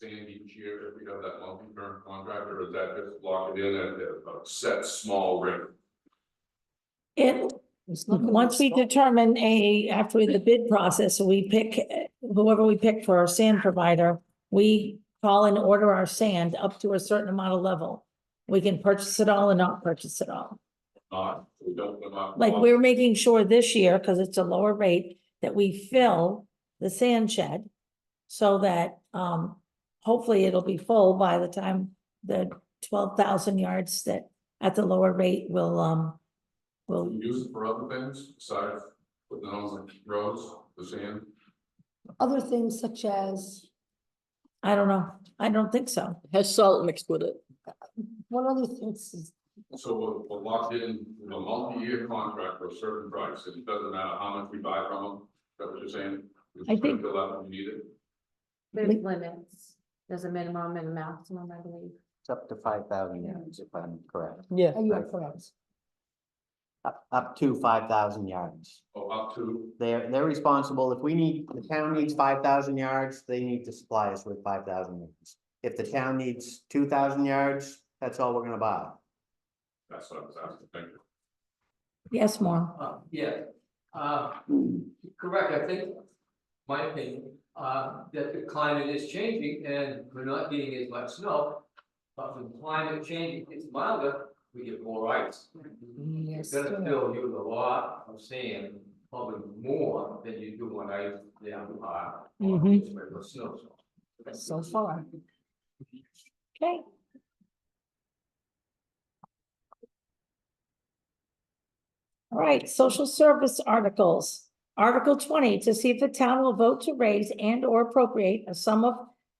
sand each year if we have that multi-term contract, or is that just lock it in at a set small rate? It, once we determine after the bid process, we pick whoever we pick for our sand provider, we call and order our sand up to a certain amount of level. We can purchase it all and not purchase it all. We don't come up. Like we're making sure this year, because it's a lower rate, that we fill the sand shed so that hopefully it'll be full by the time the 12,000 yards that at the lower rate will Use it for other things besides putting it on the roads, the sand. Other things such as, I don't know. I don't think so. Has salt mixed with it. what other things is, So we're locked in with a multi-year contract for a certain price, and it doesn't matter how much we buy from them, is that what you're saying? I think- Fill out when you need it. There's limits. There's a minimum and a maximum, I believe. It's up to 5,000 yards, if I'm correct. Yeah. are you are correct? Up to 5,000 yards. Oh, up to, They're responsible. If the town needs 5,000 yards, they need to supply us with 5,000 yards. If the town needs 2,000 yards, that's all we're gonna buy. that's what I was asking, thank you. Yes, more. Yeah, correct, I think, my opinion, that the climate is changing and we're not getting as much snow. But when climate change gets milder, we get more ice. Yes. It's gonna still use a lot of sand, probably more than you do on ice down high. Mhm. Regular snow. So far. Okay. All right, social service articles. Article 20, to see if the town will vote to raise and or appropriate a sum of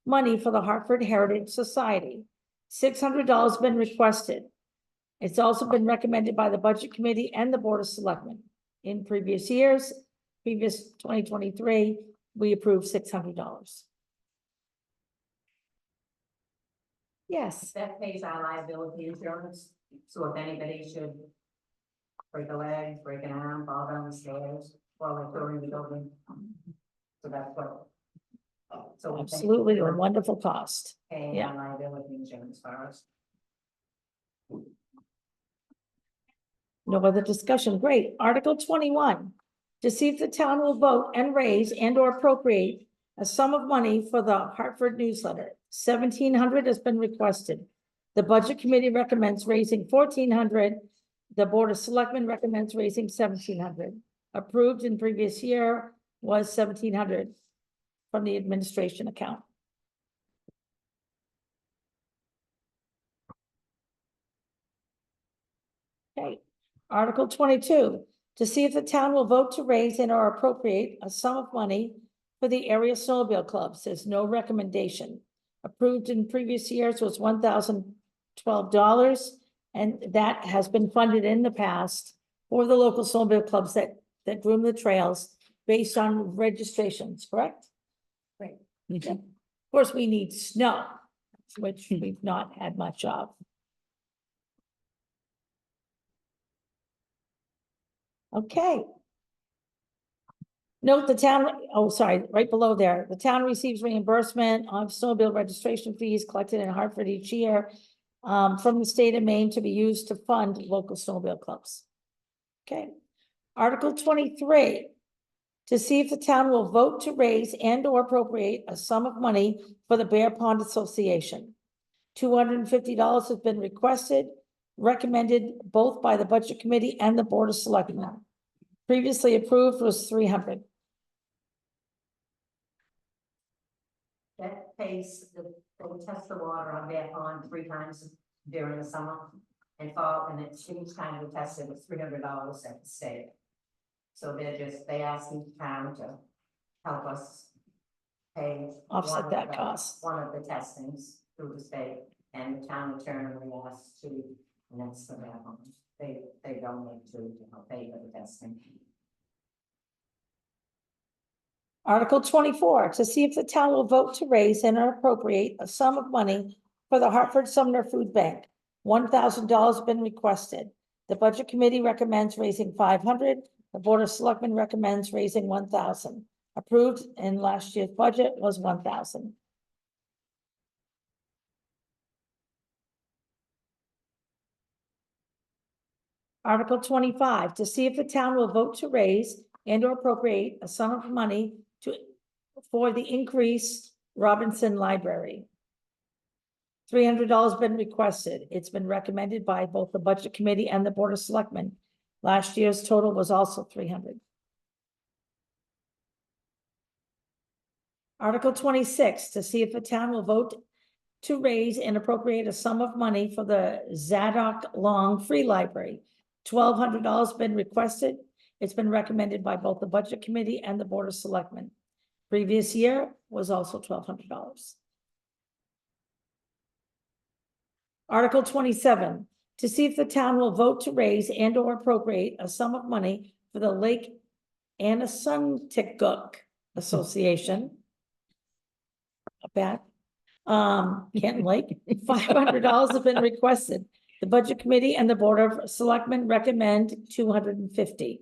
money for the Hartford Heritage Society. $600 been requested. It's also been recommended by the Budget Committee and the Board of Selectmen. In previous years, previous 2023, we approved $600. Yes, That pays our liability insurance, so if anybody should break a leg, break an arm, fall down the stairs while they're touring the building. So that's what. So we absolutely, a wonderful cost. pay yeah. our liability insurance for us. No other discussion. Great. Article 21. To see if the town will vote and raise and or appropriate a sum of money for the Hartford newsletter. 1,700 has been requested. The Budget Committee recommends raising 1,400. The Board of Selectmen recommends raising 1,700. Approved in previous year was 1,700 from the administration account. Okay. Article 22, to see if the town will vote to raise and or appropriate a sum of money for the area snowmobile clubs. There's no recommendation. Approved in previous years was $1,012, and that has been funded in the past for the local snowmobile clubs that groom the trails based on registrations, correct? Right. Okay. Of course, we need snow, which we've not had much of. Okay. Note the town, oh, sorry, right below there, the town receives reimbursement of snowmobile registration fees collected in Hartford each year from the state of Maine to be used to fund local snowmobile clubs. Okay. Article 23, to see if the town will vote to raise and or appropriate a sum of money for the Bear Pond Association. $250 has been requested, recommended both by the Budget Committee and the Board of Selectmen. Previously approved was 300. That pays, they test the water on Bear Pond 3 times during the summer and fall, and it's each time we test it, it's $300 at the state. So they ask each town to help us pay. Offset one of that the- cost. One of the testings through the state, and the town attorney we asked to, and that's the Bear Pond. They donate to help pay for the testing. Article 24, to see if the town will vote to raise and appropriate a sum of money for the Hartford Sumner Food Bank. $1,000 been requested. The Budget Committee recommends raising 500. The Board of Selectmen recommends raising 1,000. Approved in last year's budget was 1,000. Article 25, to see if the town will vote to raise and or appropriate a sum of money for the increased Robinson Library. $300 been requested. It's been recommended by both the Budget Committee and the Board of Selectmen. Last year's total was also 300. Article 26, to see if the town will vote to raise and appropriate a sum of money for the Zadok Long Free Library. $1,200 been requested. It's been recommended by both the Budget Committee and the Board of Selectmen. Previous year was also $1,200. Article 27, to see if the town will vote to raise and or appropriate a sum of money for the Lake Anassunticook Association. Canton Lake, $500 have been requested. The Budget Committee and the Board of Selectmen recommend $250.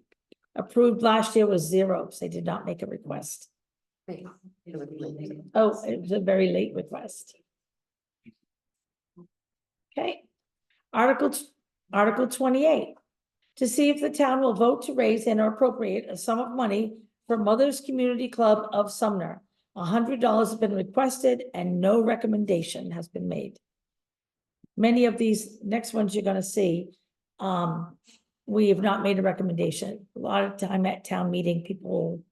Approved last year was $0, so they did not make a request. Oh, it was a very late request. Okay. Article 28, to see if the town will vote to raise and or appropriate a sum of money for Mothers Community Club of Sumner. $100 have been requested and no recommendation has been made. Many of these next ones you're gonna see, we have not made a recommendation. A lot of time at town meeting, people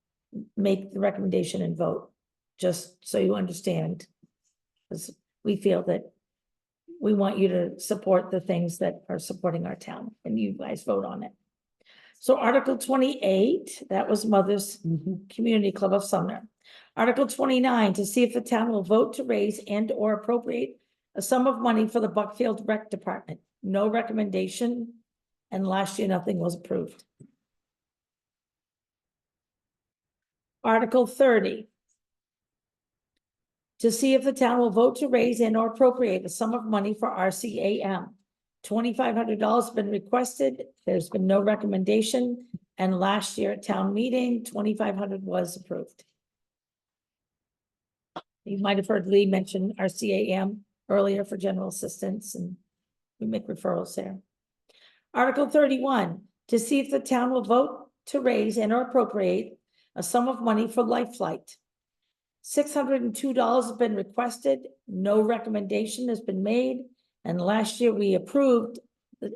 make the recommendation and vote, just so you understand. Because we feel that we want you to support the things that are supporting our town, and you guys vote on it. So Article 28, that was Mothers Community Club of Sumner. Article 29, to see if the town will vote to raise and or appropriate a sum of money for the Buckfield Rec Department. No recommendation, and last year nothing was approved. Article 30, to see if the town will vote to raise and or appropriate a sum of money for RCAM. $2,500 has been requested. There's been no recommendation. And last year at town meeting, $2,500 was approved. You might have heard Lee mention RCAM earlier for general assistance, and we make referrals there. Article 31, to see if the town will vote to raise and or appropriate a sum of money for Life Flight. $602 has been requested. No recommendation has been made. And last year we approved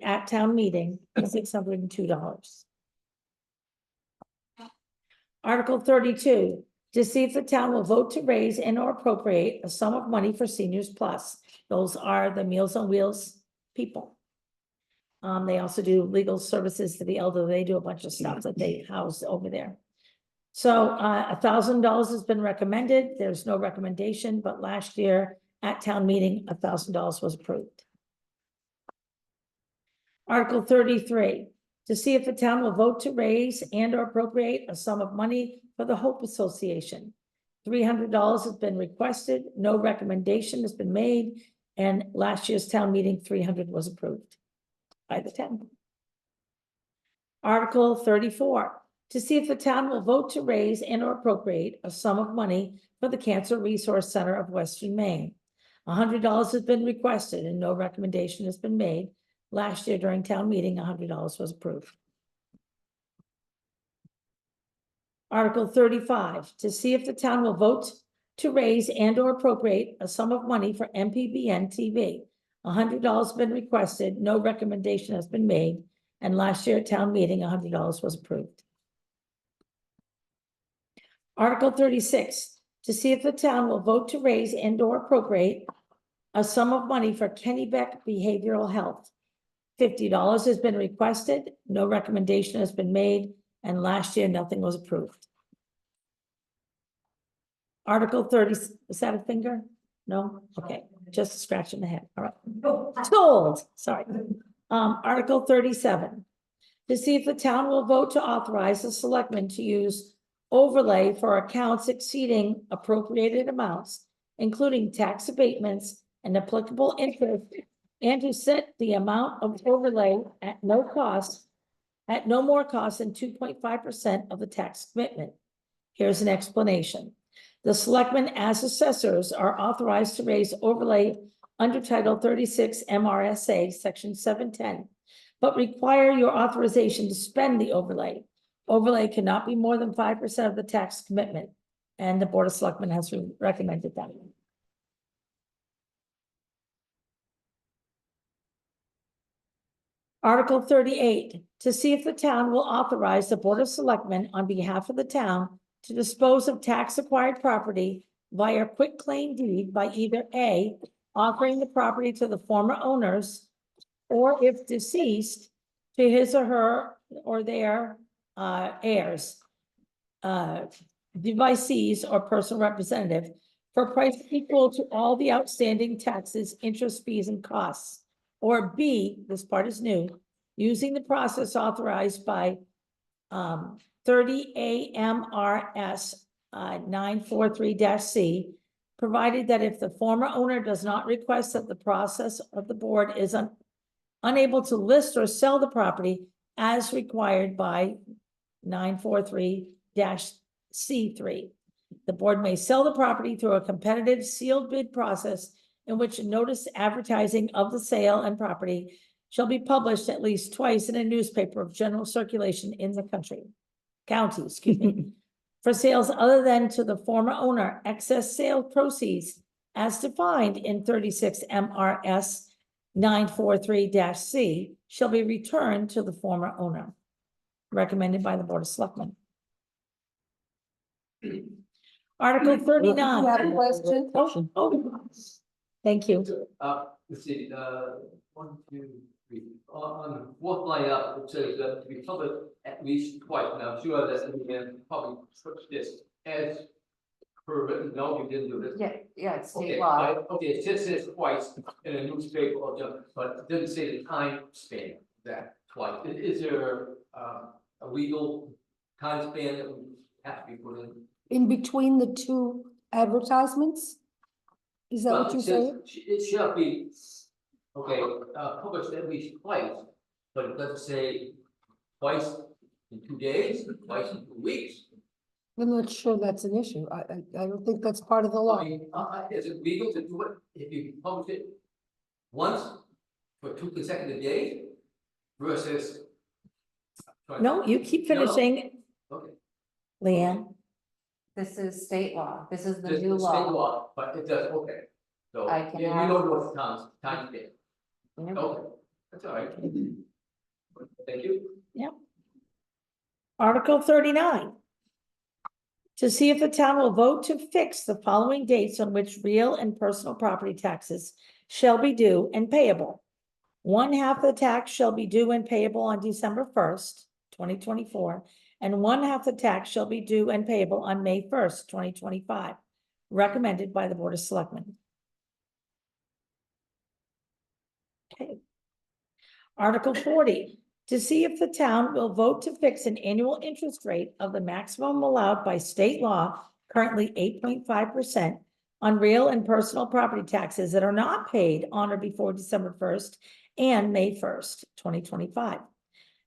at town meeting $602. Article 32, to see if the town will vote to raise and or appropriate a sum of money for Seniors Plus. Those are the Meals on Wheels people. They also do legal services to the elderly. They do a bunch of stuff that they house over there. So $1,000 has been recommended. There's no recommendation, but last year at town meeting, $1,000 was approved. Article 33, to see if the town will vote to raise and or appropriate a sum of money for the Hope Association. $300 has been requested. No recommendation has been made. And last year's town meeting, $300 was approved by the town. Article 34, to see if the town will vote to raise and or appropriate a sum of money for the Cancer Resource Center of Western Maine. $100 has been requested and no recommendation has been made. Last year during town meeting, $100 was approved. Article 35, to see if the town will vote to raise and or appropriate a sum of money for MPBN TV. $100 has been requested, no recommendation has been made, and last year at town meeting, $100 was approved. Article 36, to see if the town will vote to raise and or appropriate a sum of money for Kennebec Behavioral Health. $50 has been requested, no recommendation has been made, and last year nothing was approved. Article 30, is that a finger? No? Okay, just scratching the head. All right. Told, sorry. Article 37, to see if the town will vote to authorize the selectmen to use overlay for accounts exceeding appropriated amounts, including tax abatements and applicable interest, and to set the amount of overlay at no cost, at no more cost than 2.5% of the tax commitment. Here's an explanation. The selectmen as assessors are authorized to raise overlay under Title 36 MRSA, Section 710, but require your authorization to spend the overlay. Overlay cannot be more than 5% of the tax commitment, and the Board of Selectmen has recommended that. Article 38, to see if the town will authorize the Board of Selectmen on behalf of the town to dispose of tax-acquired property via quitclaim deed by either A, offering the property to the former owners, or if deceased, to his or her or their heirs, devisees or personal representative, for a price equal to all the outstanding taxes, interest, fees, and costs. Or B, this part is new, using the process authorized by 30 AMRS 943-C, provided that if the former owner does not request that the process of the board is unable to list or sell the property as required by 943-C3. The board may sell the property through a competitive sealed bid process in which a notice advertising of the sale and property shall be published at least twice in a newspaper of general circulation in the county, excuse me, for sales other than to the former owner. Excess sale proceeds as defined in 36 MRS 943-C shall be returned to the former owner. Recommended by the Board of Selectmen. Article 39. You have a question? Oh, thank you. Let's see, 1, 2, 3, on the fourth line up, it says that to be published at least twice, and I'm sure that we can probably switch this as per written, no, you didn't do this. Yeah, it's Okay, okay, it just says twice in a newspaper or just, but it didn't say the time span of that twice. Is there a legal time span that would have to be put in? In between the two advertisements? Is that Well, what it you says say? It shall be, okay, published at least twice, but it doesn't say twice in 2 days, twice in 2 weeks. I'm not sure that's an issue. I don't think that's part of the law. I mean, is it legal to do it if you publish it once for 2 consecutive days versus? No, you keep No. finishing, Okay. Leanne. This is state law. This is the Just new the state law. law, but it does, okay. So, I can yeah, have- you don't know what the time span. Yep. Okay, that's all right. Thank you. Article 39. To see if the town will vote to fix the following dates on which real and personal property taxes shall be due and payable. 1/2 of the tax shall be due and payable on December 1st, 2024, and 1/2 the tax shall be due and payable on May 1st, 2025, recommended by the Board of Selectmen. Okay. Article 40, to see if the town will vote to fix an annual interest rate of the maximum allowed by state law, currently 8.5%, on real and personal property taxes that are not paid on or before December 1st and May 1st, 2025.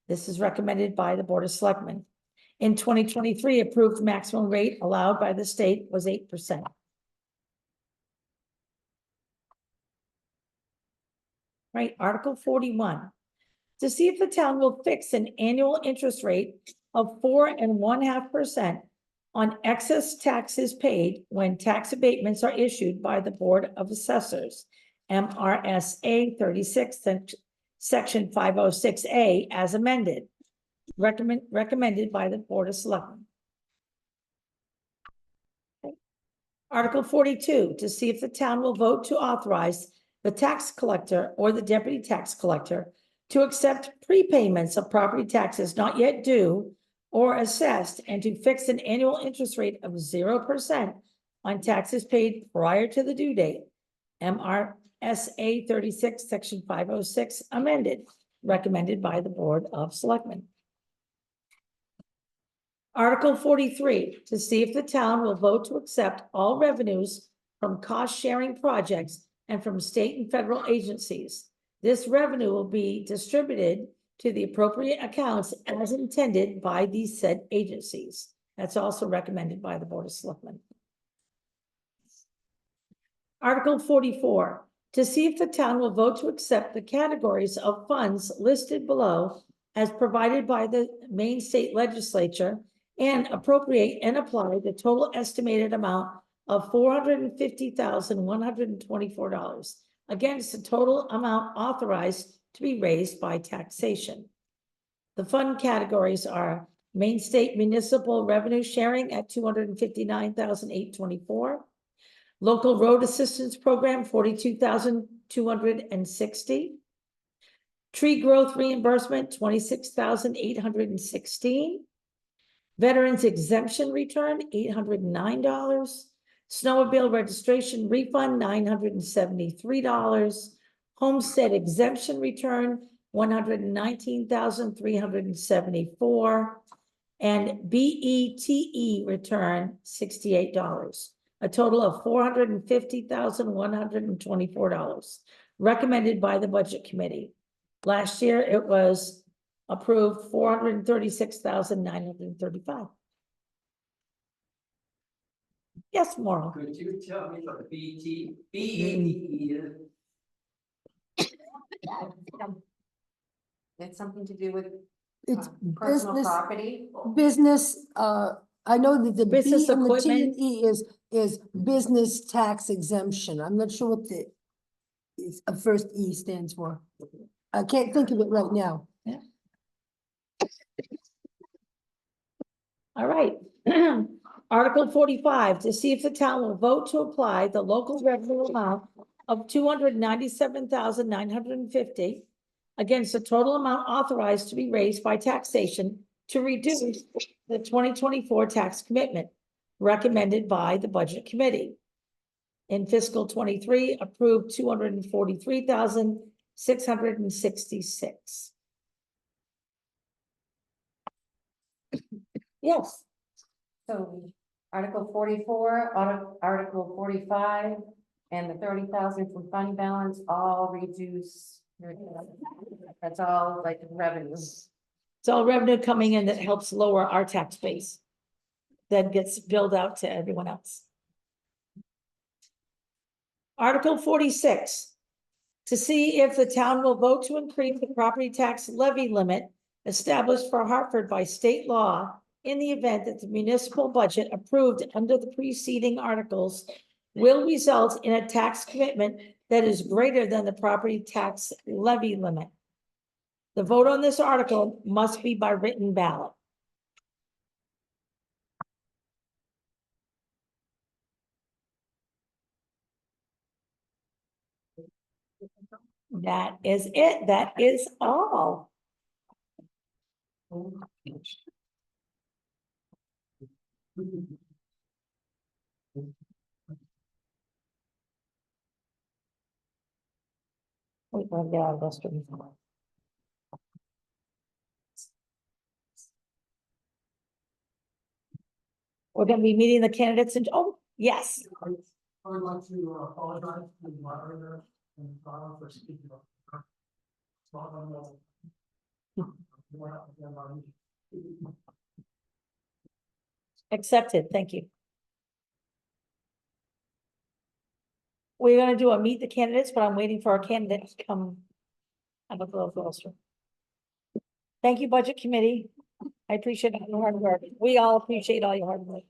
This is recommended by the Board of Selectmen. In 2023, approved maximum rate allowed by the state was 8%. Right, Article 41. To see if the town will fix an annual interest rate of 4.5% on excess taxes paid when tax abatements are issued by the Board of Assessors, MRSA 36, Section 506A, as amended. Recommended by the Board of Selectmen. Okay. Article 42, to see if the town will vote to authorize the tax collector or the deputy tax collector to accept prepayments of property taxes not yet due or assessed, and to fix an annual interest rate of 0% on taxes paid prior to the due date. MRSA 36, Section 506, amended, recommended by the Board of Selectmen. Article 43, to see if the town will vote to accept all revenues from cost-sharing projects and from state and federal agencies. This revenue will be distributed to the appropriate accounts as intended by these said agencies. That's also recommended by the Board of Selectmen. Article 44, to see if the town will vote to accept the categories of funds listed below as provided by the Maine State Legislature and appropriate and apply the total estimated amount of $450,124 against the total amount authorized to be raised by taxation. The fund categories are Maine State Municipal Revenue Sharing at $259,824. Local Road Assistance Program, $42,260. Tree Growth Reimbursement, $26,816. Veterans Exemption Return, $809. Snowmobile Registration Refund, $973. Homestead Exemption Return, $119,374. And BETE return, $68. A total of $450,124, recommended by the Budget Committee. Last year, it was approved $436,935. Yes, Maura. Could you tell me what BETE is? It's something to do with It's personal business, property. business, I know that the B Business and the T equipment. and E is business tax exemption. I'm not sure what the is a first E stands for. I can't think of it right now. All right. Article 45, to see if the town will vote to apply the local revenue amount of $297,950 against the total amount authorized to be raised by taxation to reduce the 2024 tax commitment recommended by the Budget Committee. In fiscal 23, approved $243,666. Yes. So Article 44, Article 45, and the 30,000 from fund balance all reduce. That's all like revenue. It's all revenue coming in that helps lower our tax base. That gets billed out to everyone else. Article 46, to see if the town will vote to increase the property tax levy limit established for Hartford by state law in the event that the municipal budget approved under the preceding articles will result in a tax commitment that is greater than the property tax levy limit. The vote on this article must be by written ballot. That is it. That is all. Wait, we're gonna get out of this. We're gonna be meeting the candidates and, oh, yes. I would like to apologize to the moderator and Bob for speaking up. It's not on the- Accepted, thank you. We're gonna do a meet the candidates, but I'm waiting for our candidates to come. Have a little closer. Thank you, Budget Committee. I appreciate all your hard work. We all appreciate all your hard work.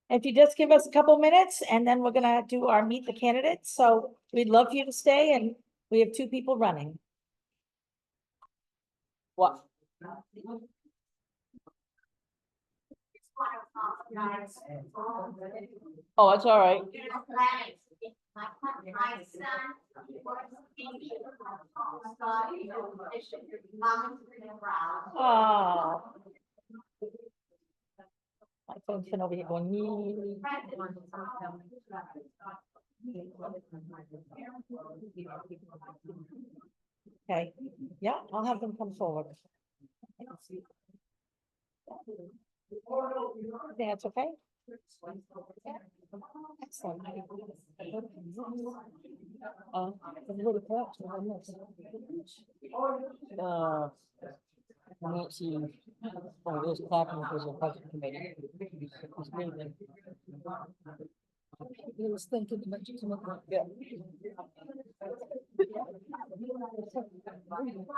If you just give us a couple minutes and then we're gonna do our meet the candidates. So we'd love for you to stay and we have 2 people running. What? Oh, it's all right. Oh. My phone's been over here going. Okay, yeah, I'll have them come forward. That's okay. Excellent. Nancy, oh, there's Clapham, there's a budget committee. He was thinking about you come up. Yeah.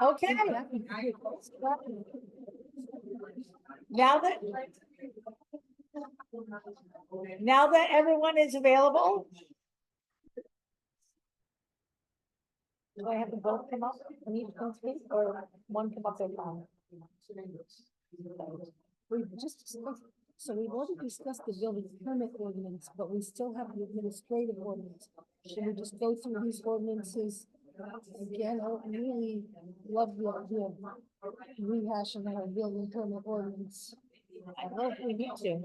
Okay. Now that everyone is available. Do I have to both come up and each one speak, or one come up at a time? We've just discussed, so we've already discussed the building permit ordinance, but we still have the administrative ordinance. Should we just go through these ordinances? Again, I really love the idea of rehashing our building permit ordinance. I don't know if we need to,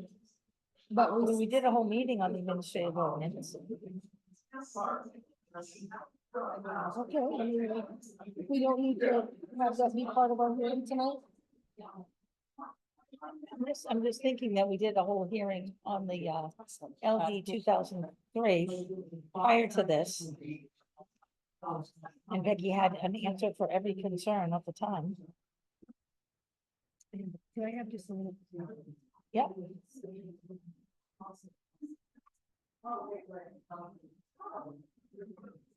But but we, we did a whole meeting on the administrative ordinance. okay, I mean, we don't need to have that be part of our hearing tonight. I'm just thinking that we did a whole hearing on the LD 2003 prior to this. And Becky had an answer for every concern at the time. Can I have just a minute? Yep.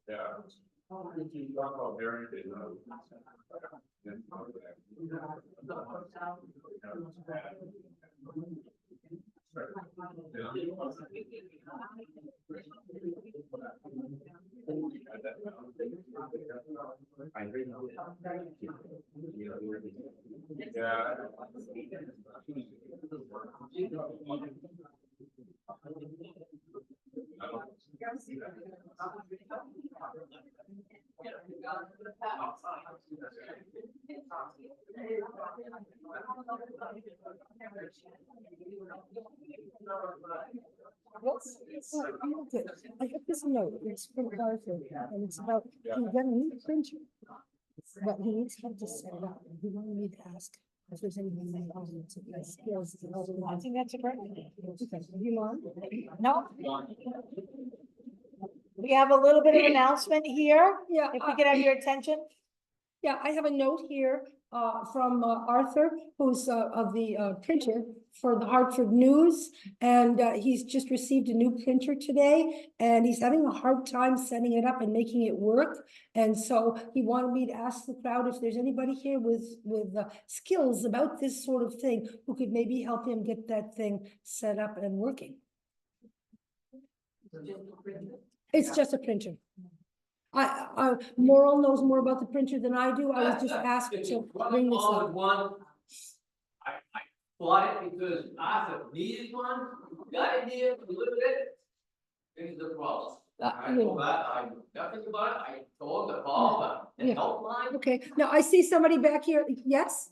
Yeah. You talk about variance, they know. I got this note, it's from Arthur, and it's about, he got a new printer. But he needs help to set it up, and he wanted me to ask if there's anything in the audience that has skills. I think that's a great idea. Okay, you mind? No. We have a little bit of announcement here, Yeah, if we could have your attention. yeah, I have a note here, from, Arthur, who's, of the, printer for the Hartford News. And, he's just received a new printer today, and he's having a hard time setting it up and making it work. And so he wanted me to ask the crowd if there's anybody here with, skills about this sort of thing, who could maybe help him get that thing set up and working. It's just a printer. Morrell knows more about the printer than I do. I was just asked to bring this All up. in one. I bought it because Arthur needed one, got it here, delivered it. This is the problem. I you told know. that, I, nothing about it, I told the call, the Yeah. helpline. Okay, now I see somebody back here. Yes?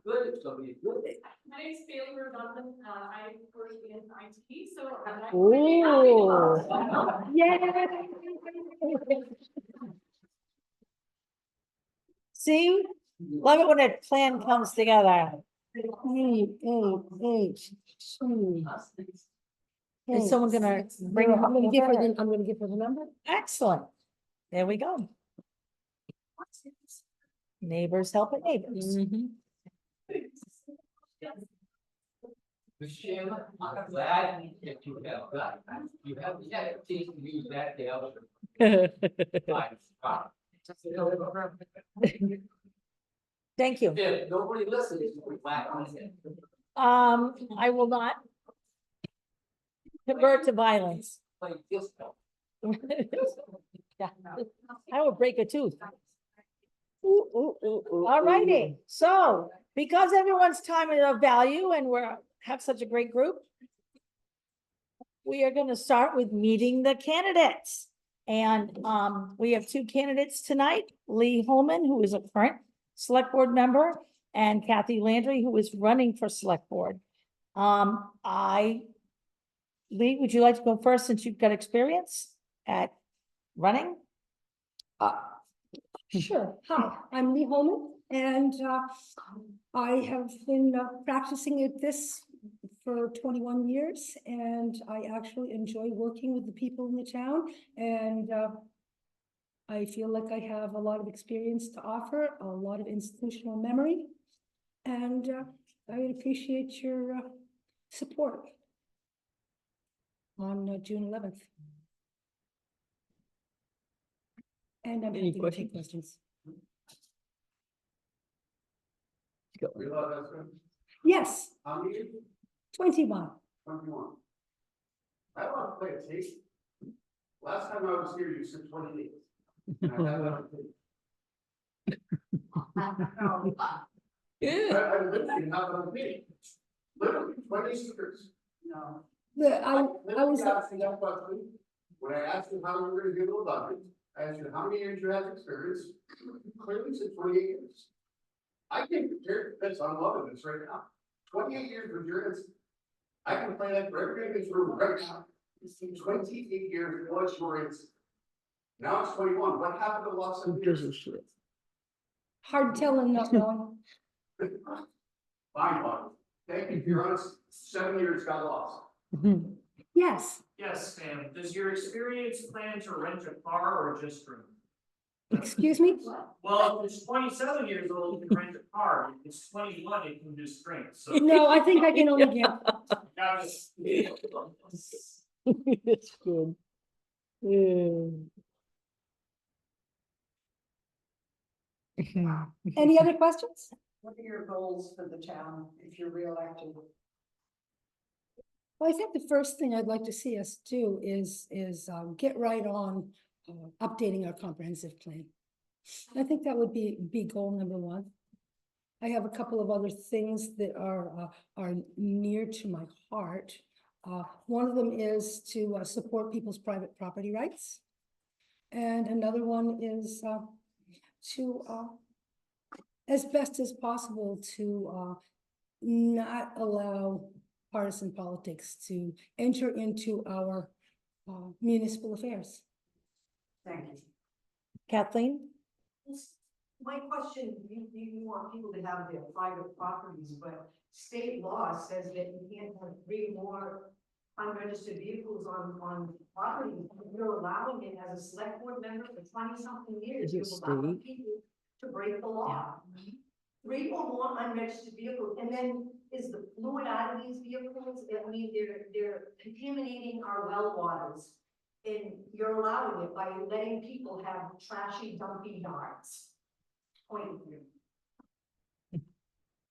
Good, if somebody's good. My name is Bailey Rodman, I work in IT, so. Ooh. Yay! See, love it when a plan comes together. Is someone gonna bring? I'm gonna give her her? the, I'm gonna give her the number. Excellent. There we go. Neighbors helping neighbors. Mr. Chairman, I'm glad that you have got, you have the expertise to use that to help. Thank you. If nobody listens, we're back on it. I will not convert to violence. Like disco. Yeah, I will break a tooth. All righty, so because everyone's time is of value and have such a great group, we are gonna start with meeting the candidates. And we have two candidates tonight, Lee Holman, who is a current select board member, and Kathy Landry, who is running for select board. Lee, would you like to go first since you've got experience at running? Sure. Hi, I'm Lee Holman, and I have been practicing at this for 21 years, and I actually enjoy working with the people in the town. And I feel like I have a lot of experience to offer, a lot of institutional memory. And I would appreciate your support on June 11th. And I'm Any happy to take questions. Realize that's good. Yes, How many? 21. 21. I want to play a tape. Last time I was here, you said 28. And I have that on tape. I literally have it on tape. Literally 20 speakers. No. I was, asking that question. When I asked you how you were gonna do the budget, I asked you how many years you have experience. Clearly said 28 years. I can compare this, I'm loving this right now. 28 years of endurance. I can play that for everybody in this room right now. 28 years of endurance. Now it's 21. What happened to lots of years? hard telling, not knowing. Fine, fine. Thank you for your honest. 7 years got lost. Yes, Yes, ma'am. Does your experience plan to rent a car or just drink? excuse me? Well, if it's 27 years old, you can rent a car. If it's 21, you can just drink, so. No, I think I can only get, It's good. any other questions? What are your goals for the town if you're reelected? Well, I think the first thing I'd like to see us do is get right on updating our comprehensive plan. I think that would be goal number one. I have a couple of other things that are near to my heart. One of them is to support people's private property rights. And another one is to as best as possible to not allow partisan politics to enter into our municipal affairs. Thank you. Kathleen? My question, you want people to have their private properties, but state law says that you can't have 3 more unregistered vehicles on property. You're allowing it as a select board member for 20-something years. Is it You're allowing state? people to break the law. 3 or more unregistered vehicles, and then is the fluid out of these vehicles, I mean, they're contaminating our well waters. And you're allowing it by letting people have trashy dumpy yards. Point of view.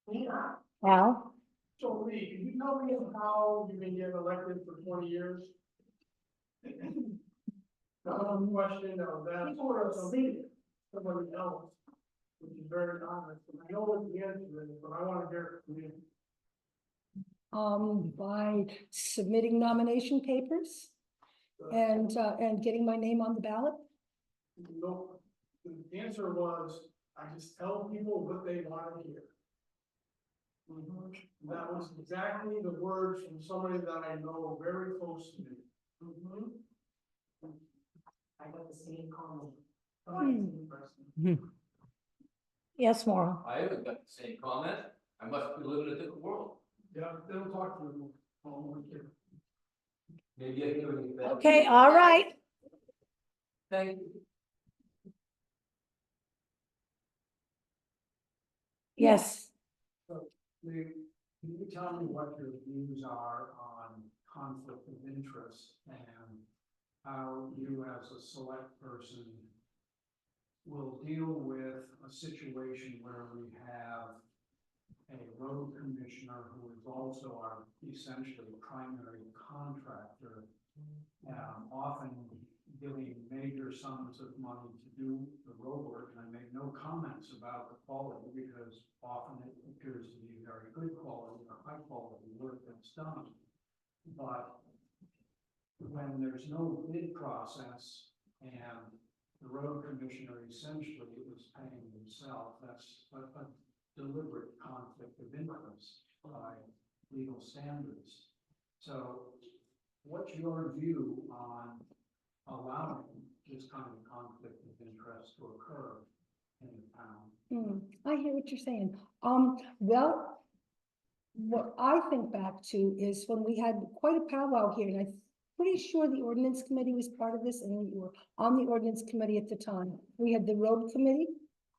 Yeah. Al? So Lee, can you tell me how you've been getting elected for 20 years? That was a question of that. People were asleep. Somebody else, which is very honest, and I know what the answer is, but I want to hear it from you. By submitting nomination papers and getting my name on the ballot. No, the answer was, I just tell people what they want to hear. That was exactly the words from somebody that I know very close to me. I got the same comment. Yes, Maura? I haven't got the same comment. I must be living in a different world. Yeah, they don't talk to them. Oh, okay. Maybe I hear it better. Okay, all right. Thank you. Yes. Lee, can you tell me what your views are on conflict of interest and how you as a select person will deal with a situation where we have a road commissioner who is also our essentially primary contractor, often giving major sums of money to do the road work, and I make no comments about the quality because often it appears to be very good quality or high quality work that's done. But when there's no bid process and the road commissioner essentially is paying himself, that's a deliberate conflict of interest by legal standards. So what's your view on allowing this kind of conflict of interest to occur in the town? I hear what you're saying. Well, what I think back to is when we had quite a powwow here, and pretty sure the ordinance committee was part of this, and we were on the ordinance committee at the time. We had the road committee,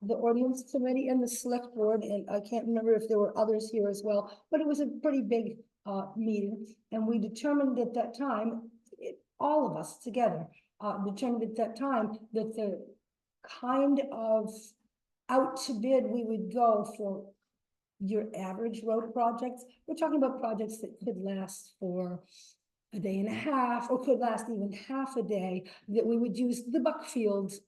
the ordinance committee, and the select board, and I can't remember if there were others here as well, but it was a pretty big meeting, and we determined at that time, all of us together, determined at that time that the kind of out to bid we would go for your average road projects, we're talking about projects that could last for a day and a half, or could last even half a day, that we would use the Buckfield's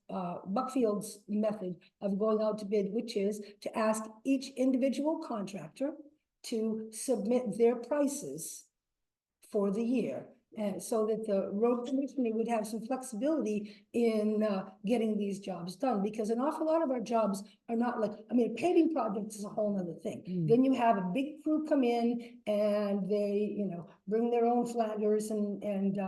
method of going out to bid, which is to ask each individual contractor to submit their prices for the year. And so that the road commissioner would have some flexibility in getting these jobs done, because an awful lot of our jobs are not like, I mean, a paving project is a whole nother thing. Then you have a big crew come in and they, you know, bring their own flaggers and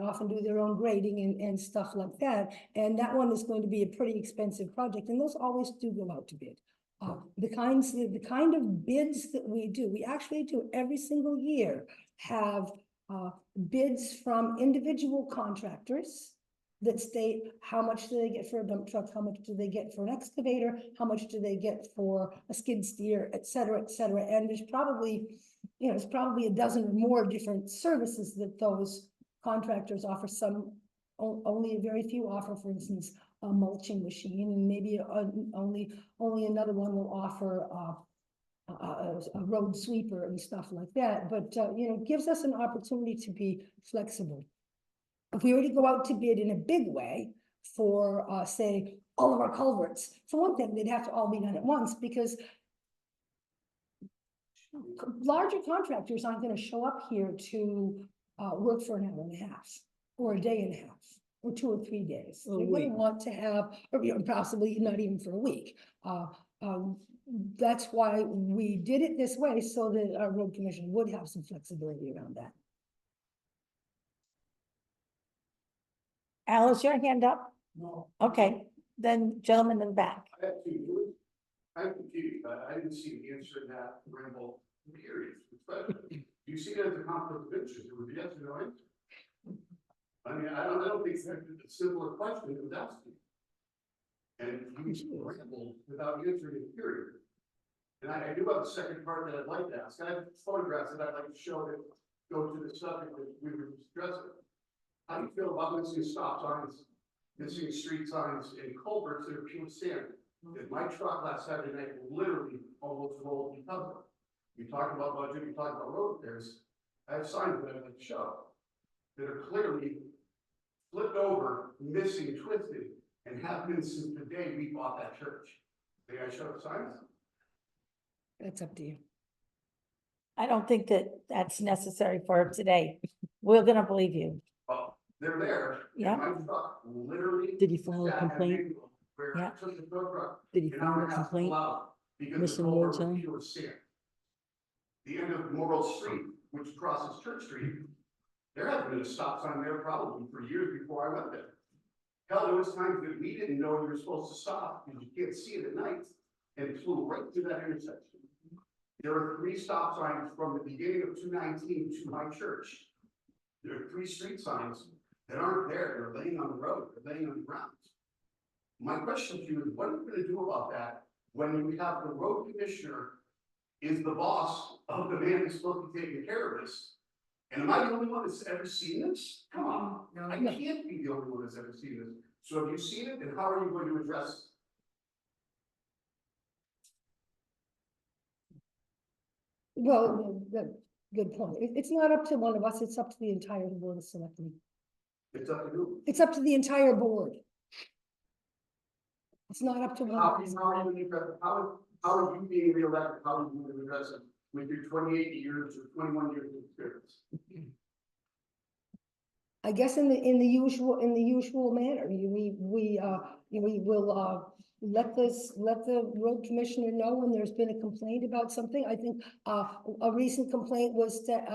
often do their own grading and stuff like that. And that one is going to be a pretty expensive project, and those always do go out to bid. The kind of bids that we do, we actually do every single year have bids from individual contractors that state how much do they get for a dump truck, how much do they get for an excavator, how much do they get for a skid steer, et cetera, et cetera. And there's probably, you know, it's probably a dozen or more different services that those contractors offer. Some, only a very few offer, for instance, a mulching machine, and maybe only another one will offer a road sweeper and stuff like that, but, you know, gives us an opportunity to be flexible. If we were to go out to bid in a big way for, say, all of our culverts, for one thing, they'd have to all be done at once, because larger contractors aren't gonna show up here to, work for an hour and a half, or a day and a half, or 2 or 3 days. They're gonna want to have, or you know, possibly not even for a week. That's why we did it this way, so that our road commission would have some flexibility around that. Al, is your hand up? No. Okay, then gentleman in the back. I have to, I'm confused, I didn't see the answer in that ramble period. But you see it as a conflict of interest, it would be yes or no answer. I mean, I don't think it's a simpler question it was asking. And you rambled without answering it, period. And I do have a second part that I'd like to ask. I have photographs that I'd like to show that go to the subject that we were discussing. How do you feel about missing stop signs, missing street signs, and culverts that are pure sand? That my truck last Saturday night literally almost rolled because of it. You talk about budget, you talk about road repairs. I have signs that I'd like to show that are clearly flipped over, missing, twisted, and have been since the day we bought that church. May I show the signs? That's up to you. I don't think that that's necessary for today. We're gonna believe you. Well, they're there. Yeah. And my truck literally. Did he file a sat at an complaint? angle Where Yeah. I took the tow truck. Did he an file hour a and half to complaint? pull out because Missing the road culvert was zone? pure sand. The end of Morrill Street, which crosses Church Street, there hasn't been a stop sign there probably for years before I went there. Hell, there was times that we didn't know you were supposed to stop because you can't see it at night, and it flew right through that intersection. There are 3 stop signs from the beginning of 219 to my church. There are 3 street signs that aren't there. They're laying on the road. They're laying on the ground. My question to you is, what are you going to do about that when you have the road commissioner is the boss of the man who's supposed to be taking care of this? And am I the only one that's ever seen this? Come on, I can't be the only one that's ever seen this. So have you seen it, and how are you going to address it? Well, good point. It's not up to one of us, it's up to the entire board of selectmen. It's up to you. It's up to the entire board. It's not up to one How of are us. you, how are you being reelected? How are you going to address it with your 28 years or 21 years of experience? I guess in the usual manner, we will let the road commissioner know when there's been a complaint about something. I think a recent complaint was that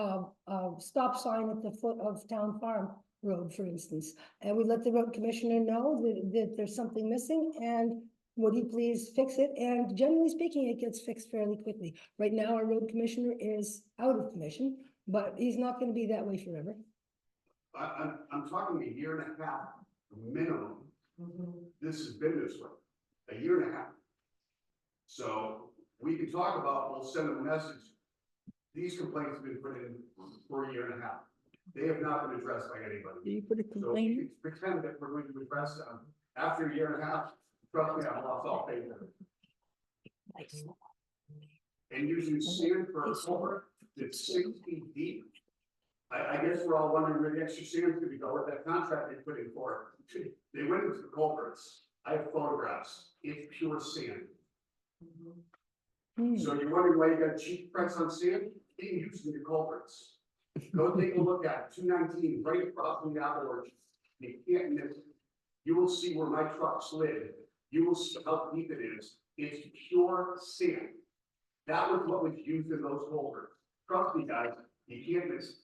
stop sign at the foot of Town Farm Road, for instance. And we let the road commissioner know that there's something missing, and would he please fix it? And generally speaking, it gets fixed fairly quickly. Right now, our road commissioner is out of commission, but he's not gonna be that way forever. I'm talking a year and a half minimum. This has been this way, a year and a half. So we can talk about, we'll send them a message. These complaints have been put in for a year and a half. They have not been addressed by anybody. Do you put a So we complaint? can pretend that we're going to address them after a year and a half. Trust me, I've lost all faith in it. Nice. And using sand for a culvert that's 6 feet deep. I guess we're all wondering where the extra sand's gonna go with that contract they put in for it. They went into the culverts. I have photographs. It's pure sand. So you're wondering why you got a cheap price on sand? Being used in the culverts. Go take a look at it. 219 right across from the apple orchard. You can't miss it. You will see where my truck slid. You will see how deep it is. It's pure sand. That was what was used in those culverts. Trust me, guys, you can't miss it.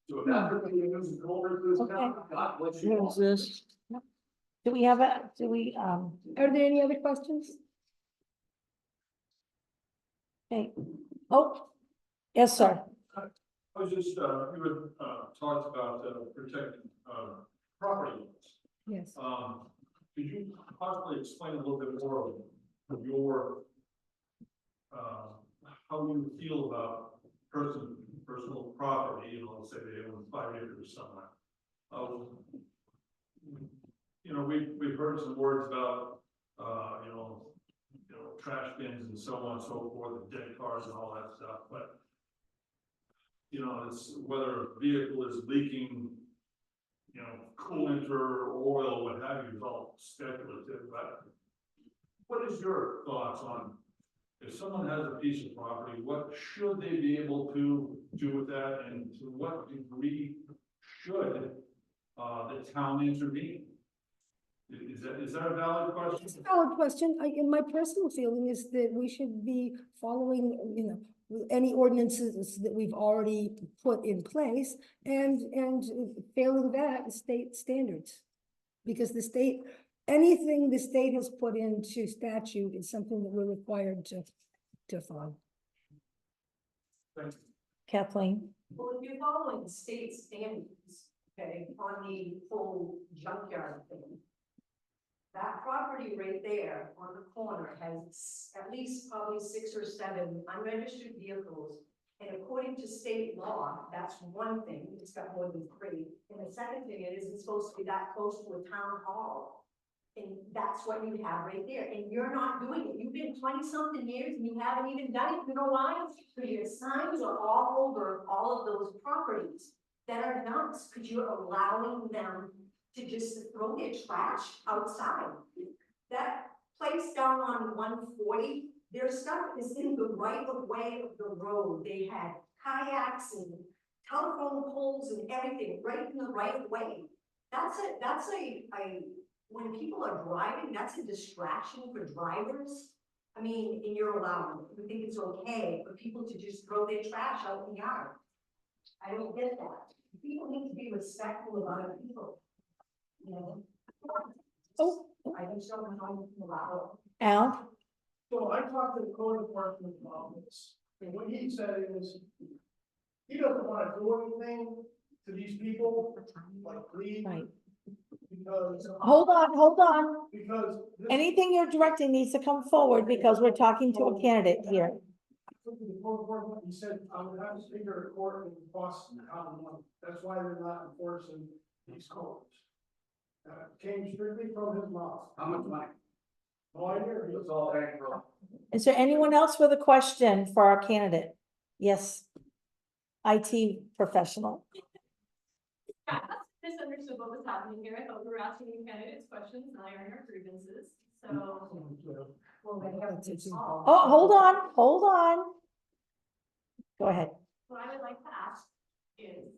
So if that's what you use in culverts in this town, God bless you. Here's this. Do we have a, do we, Are there any other questions? okay, oh, yes, sir. I was just, you had, talked about, protecting, property owners. Yes. Could you possibly explain a little bit more of your, how you feel about personal property, you know, let's say they own 5 acres somewhere. You know, we've heard some words about, you know, trash bins and so on and so forth, and dead cars and all that stuff, but you know, it's whether a vehicle is leaking, you know, coolant or oil, what have you, is all speculative, but what is your thoughts on if someone has a piece of property, what should they be able to do with that, and to what degree should the town intervene? Is that a valid question? It's a valid question. And my personal feeling is that we should be following, you know, any ordinances that we've already put in place and failing that, state standards. Because the state, anything the state has put into statute is something that we're required to follow. Thank you. Kathleen, Well, if you're following state standards, okay, on the whole junkyard thing. That property right there on the corner has at least probably 6 or 7 unregistered vehicles. And according to state law, that's one thing, it's got more than 3. And the second thing is, it's supposed to be that close to a town hall. And that's what you have right there, and you're not doing it. You've been 20-something years and you haven't even done it. You know why? Because your signs are all over all of those properties that are nuts, because you're allowing them to just throw their trash outside. That place down on 140, their stuff is in the right of way of the road. They had kayaks and telephone poles and everything right in the right of way. That's a when people are driving, that's a distraction for drivers. I mean, and you're allowing, you think it's okay for people to just throw their trash out in the yard. I don't get that. People need to be respectful of other people. You know? oh, I just don't know how you can allow Al, So I talked to the code enforcement about this, and what he said is, he doesn't wanna do anything to these people, like leave. right, Because. hold on. Because. this- Anything you're directing needs to come forward because we're talking to a candidate here. He said, I would have to figure a court in Boston, Commonwealth, that's why they're not enforcing these codes. Came strictly from his mouth. How much money? Oh, I hear you. It's all bankroll. Is there anyone else with a question for our candidate? Yes. IT professional. Yeah, I misunderstood what was happening here. I thought we were asking candidates questions and ironing our grievances, so. well, they have to solve. Oh, hold on. Go ahead. What I would like to ask is,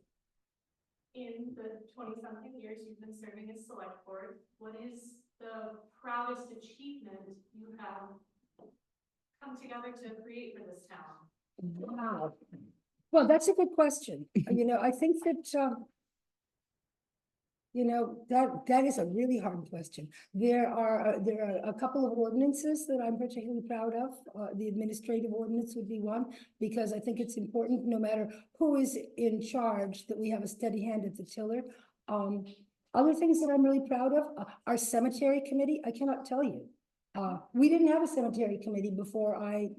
in the 20-something years you've been serving as select board, what is the proudest achievement you have come together to create for this town? Wow. Well, that's a good question. You know, I think that, You know, that is a really hard question. There are a couple of ordinances that I'm particularly proud of. The administrative ordinance would be one, because I think it's important, no matter who is in charge, that we have a steady hand at the tiller. Other things that I'm really proud of, our cemetery committee, I cannot tell you. We didn't have a cemetery committee before I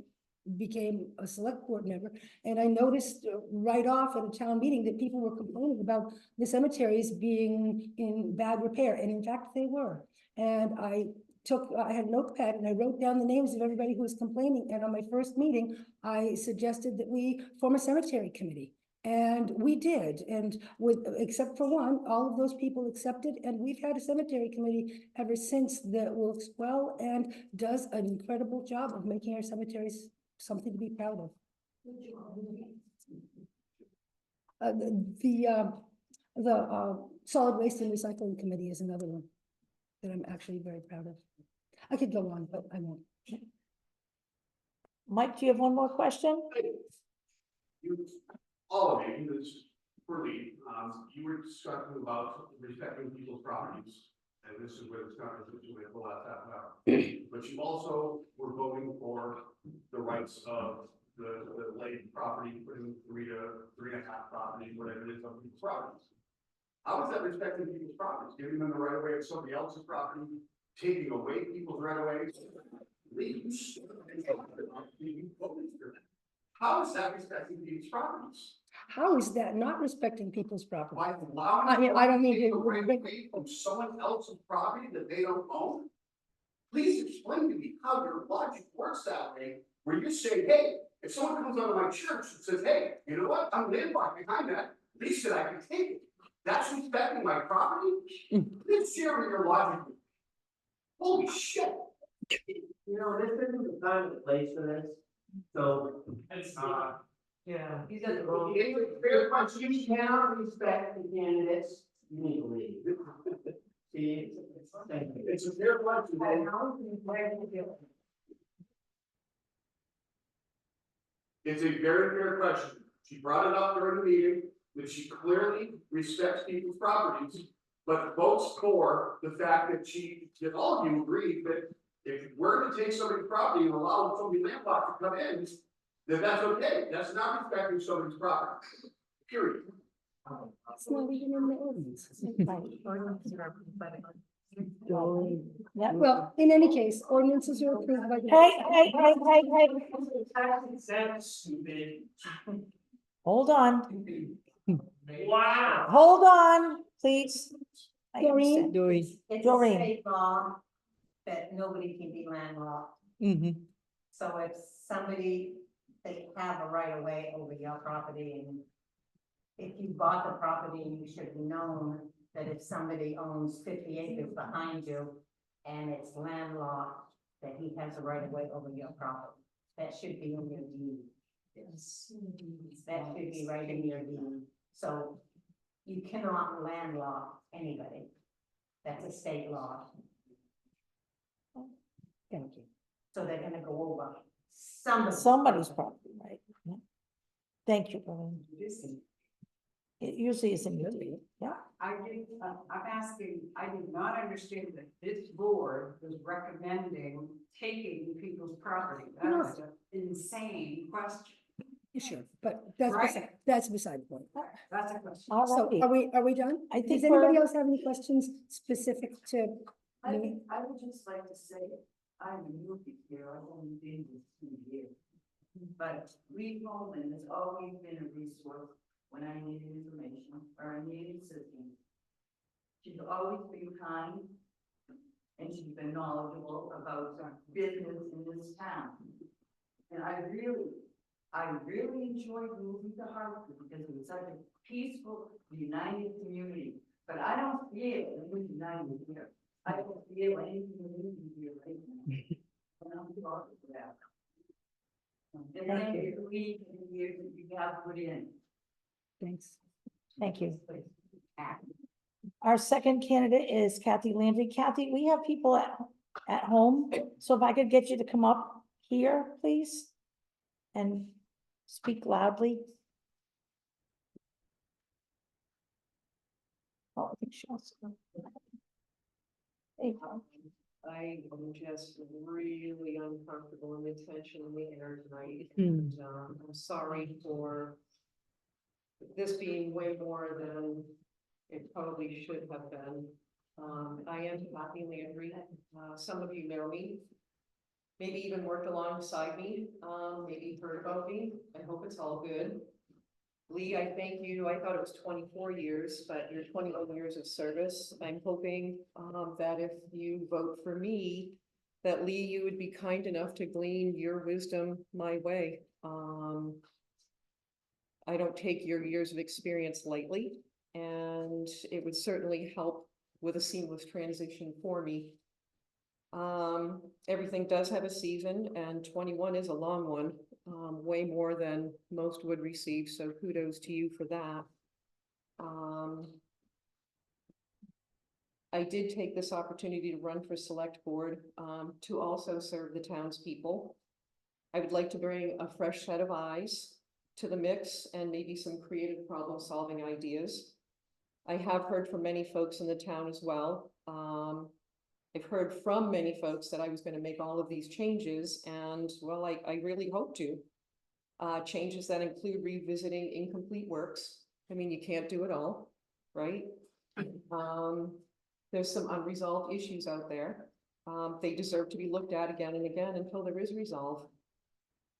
became a select board member. And I noticed right off at a town meeting that people were complaining about the cemeteries being in bad repair, and in fact, they were. And I had a notepad and I wrote down the names of everybody who was complaining, and on my first meeting, I suggested that we form a cemetery committee. And we did, and except for one, all of those people accepted, and we've had a cemetery committee ever since that works well and does an incredible job of making our cemeteries something to be proud of. The solid waste and recycling committee is another one that I'm actually very proud of. I could go on, but I won't. Mike, do you have one more question? You, all of you, this, for me, you were discussing about respecting people's properties. And this is where this conversation went for the last half an hour. But you also were voting for the rights of the late property, putting 3 to 3.5 property, whatever it is, on people's properties. How is that respecting people's properties? Giving them the right of way of somebody else's property, taking away people's right of ways? How is that respecting people's properties? How is that not respecting people's property? By allowing. I mean, I don't need take to- away from someone else's property that they don't own? Please explain to me how your logic works that way, where you say, hey, if someone comes out of my church and says, hey, you know what, I'm landlocked behind that, at least that I can take it. That's respecting my property? Please share with your logic. Holy shit. You know, this isn't the time and place for this, so, yeah, he's at the wrong. It's a fair question. You cannot respect the candidates legally. See, thank you. It's a fair question. It's a very fair question. She brought it up during the meeting, that she clearly respects people's properties, but votes for the fact that all of you agreed that if we're to take somebody's property and allow somebody landlocked to come in, then that's okay. That's not respecting somebody's property. Period. It's not even in the ordinance. Yeah. Well, in any case, ordinances are approved by. Hey. Hold on, Wow. hold on, please. I Doreen? understand. It's a Doreen. state law that nobody can be landlocked. So if somebody, they have a right of way over your property, and if you bought the property, you should have known that if somebody owns 50 acres behind you and it's landlocked, that he has a right of way over your property. That should be in your deed. That should be right in your deed. So you cannot landlock anybody. That's a state law. Thank you. So they're gonna go over Somebody's property, right? Yeah. Thank you, Doreen. It usually is in your deed, yeah. I'm asking, I did not understand that this board was recommending taking people's property. That's an insane question. Sure, but that's Right. that's beside the point. That's a question. All So righty. are we done? I think Does anybody we're- else have any questions specific to? I would just like to say, I'm a newbie here, I've only been here 2 years. But Reed Holman has always been a resource when I needed information or I needed assistance. She's always been kind and she's been knowledgeable about business in this town. And I really enjoyed moving to Hartford because it was such a peaceful, united community. But I don't feel we're united here. I don't feel anything united here right now. And I'm sorry for that. And thank you for each of the years that you have put in. Thanks. Thank you. Our second candidate is Kathy Landry. Kathy, we have people at home, so if I could get you to come up here, please, and speak loudly. Oh, I think There you go. I am just really uncomfortable in the tension in the air tonight, Hmm. and, I'm sorry for this being way more than it probably should have been. I am Kathy Landry, some of you know me, maybe even worked alongside me, maybe heard about me, I hope it's all good. Lee, I thank you, I thought it was 24 years, but you're 21 years of service. I'm hoping, that if you vote for me, that Lee, you would be kind enough to glean your wisdom my way. I don't take your years of experience lightly, and it would certainly help with a seamless transition for me. Everything does have a season, and 21 is a long one, way more than most would receive, so kudos to you for that. I did take this opportunity to run for select board, to also serve the townspeople. I would like to bring a fresh set of eyes to the mix and maybe some creative problem-solving ideas. I have heard from many folks in the town as well. I've heard from many folks that I was going to make all of these changes, and well, I really hope to. Changes that include revisiting incomplete works. I mean, you can't do it all, right? There's some unresolved issues out there. They deserve to be looked at again and again until there is resolve.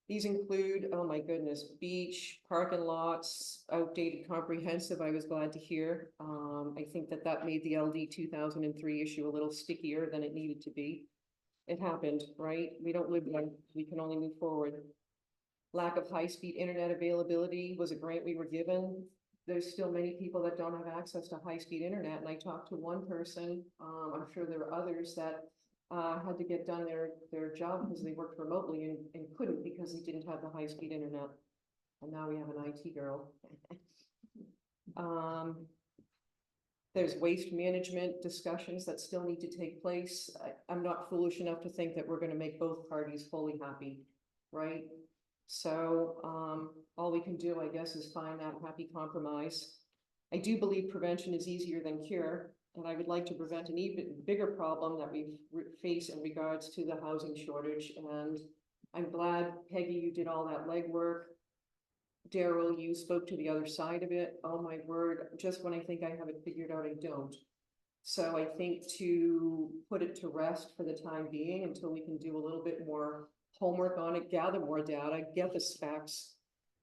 These include, oh my goodness, beach, parking lots, outdated comprehensive, I was glad to hear. I think that made the LD 2003 issue a little stickier than it needed to be. It happened, right? We don't live there, we can only move forward. Lack of high-speed internet availability was a grant we were given. There's still many people that don't have access to high-speed internet, and I talked to one person, I'm sure there are others that had to get done their job because they worked remotely and couldn't because they didn't have the high-speed internet. And now we have an IT girl. There's waste management discussions that still need to take place. I'm not foolish enough to think that we're going to make both parties fully happy, right? So all we can do, I guess, is find that happy compromise. I do believe prevention is easier than cure. And I would like to prevent an even bigger problem that we face in regards to the housing shortage. And I'm glad, Peggy, you did all that legwork. Daryl, you spoke to the other side of it. Oh my word, just when I think I have it figured out, I don't. So I think to put it to rest for the time being until we can do a little bit more homework on it, gather more data, get the specs,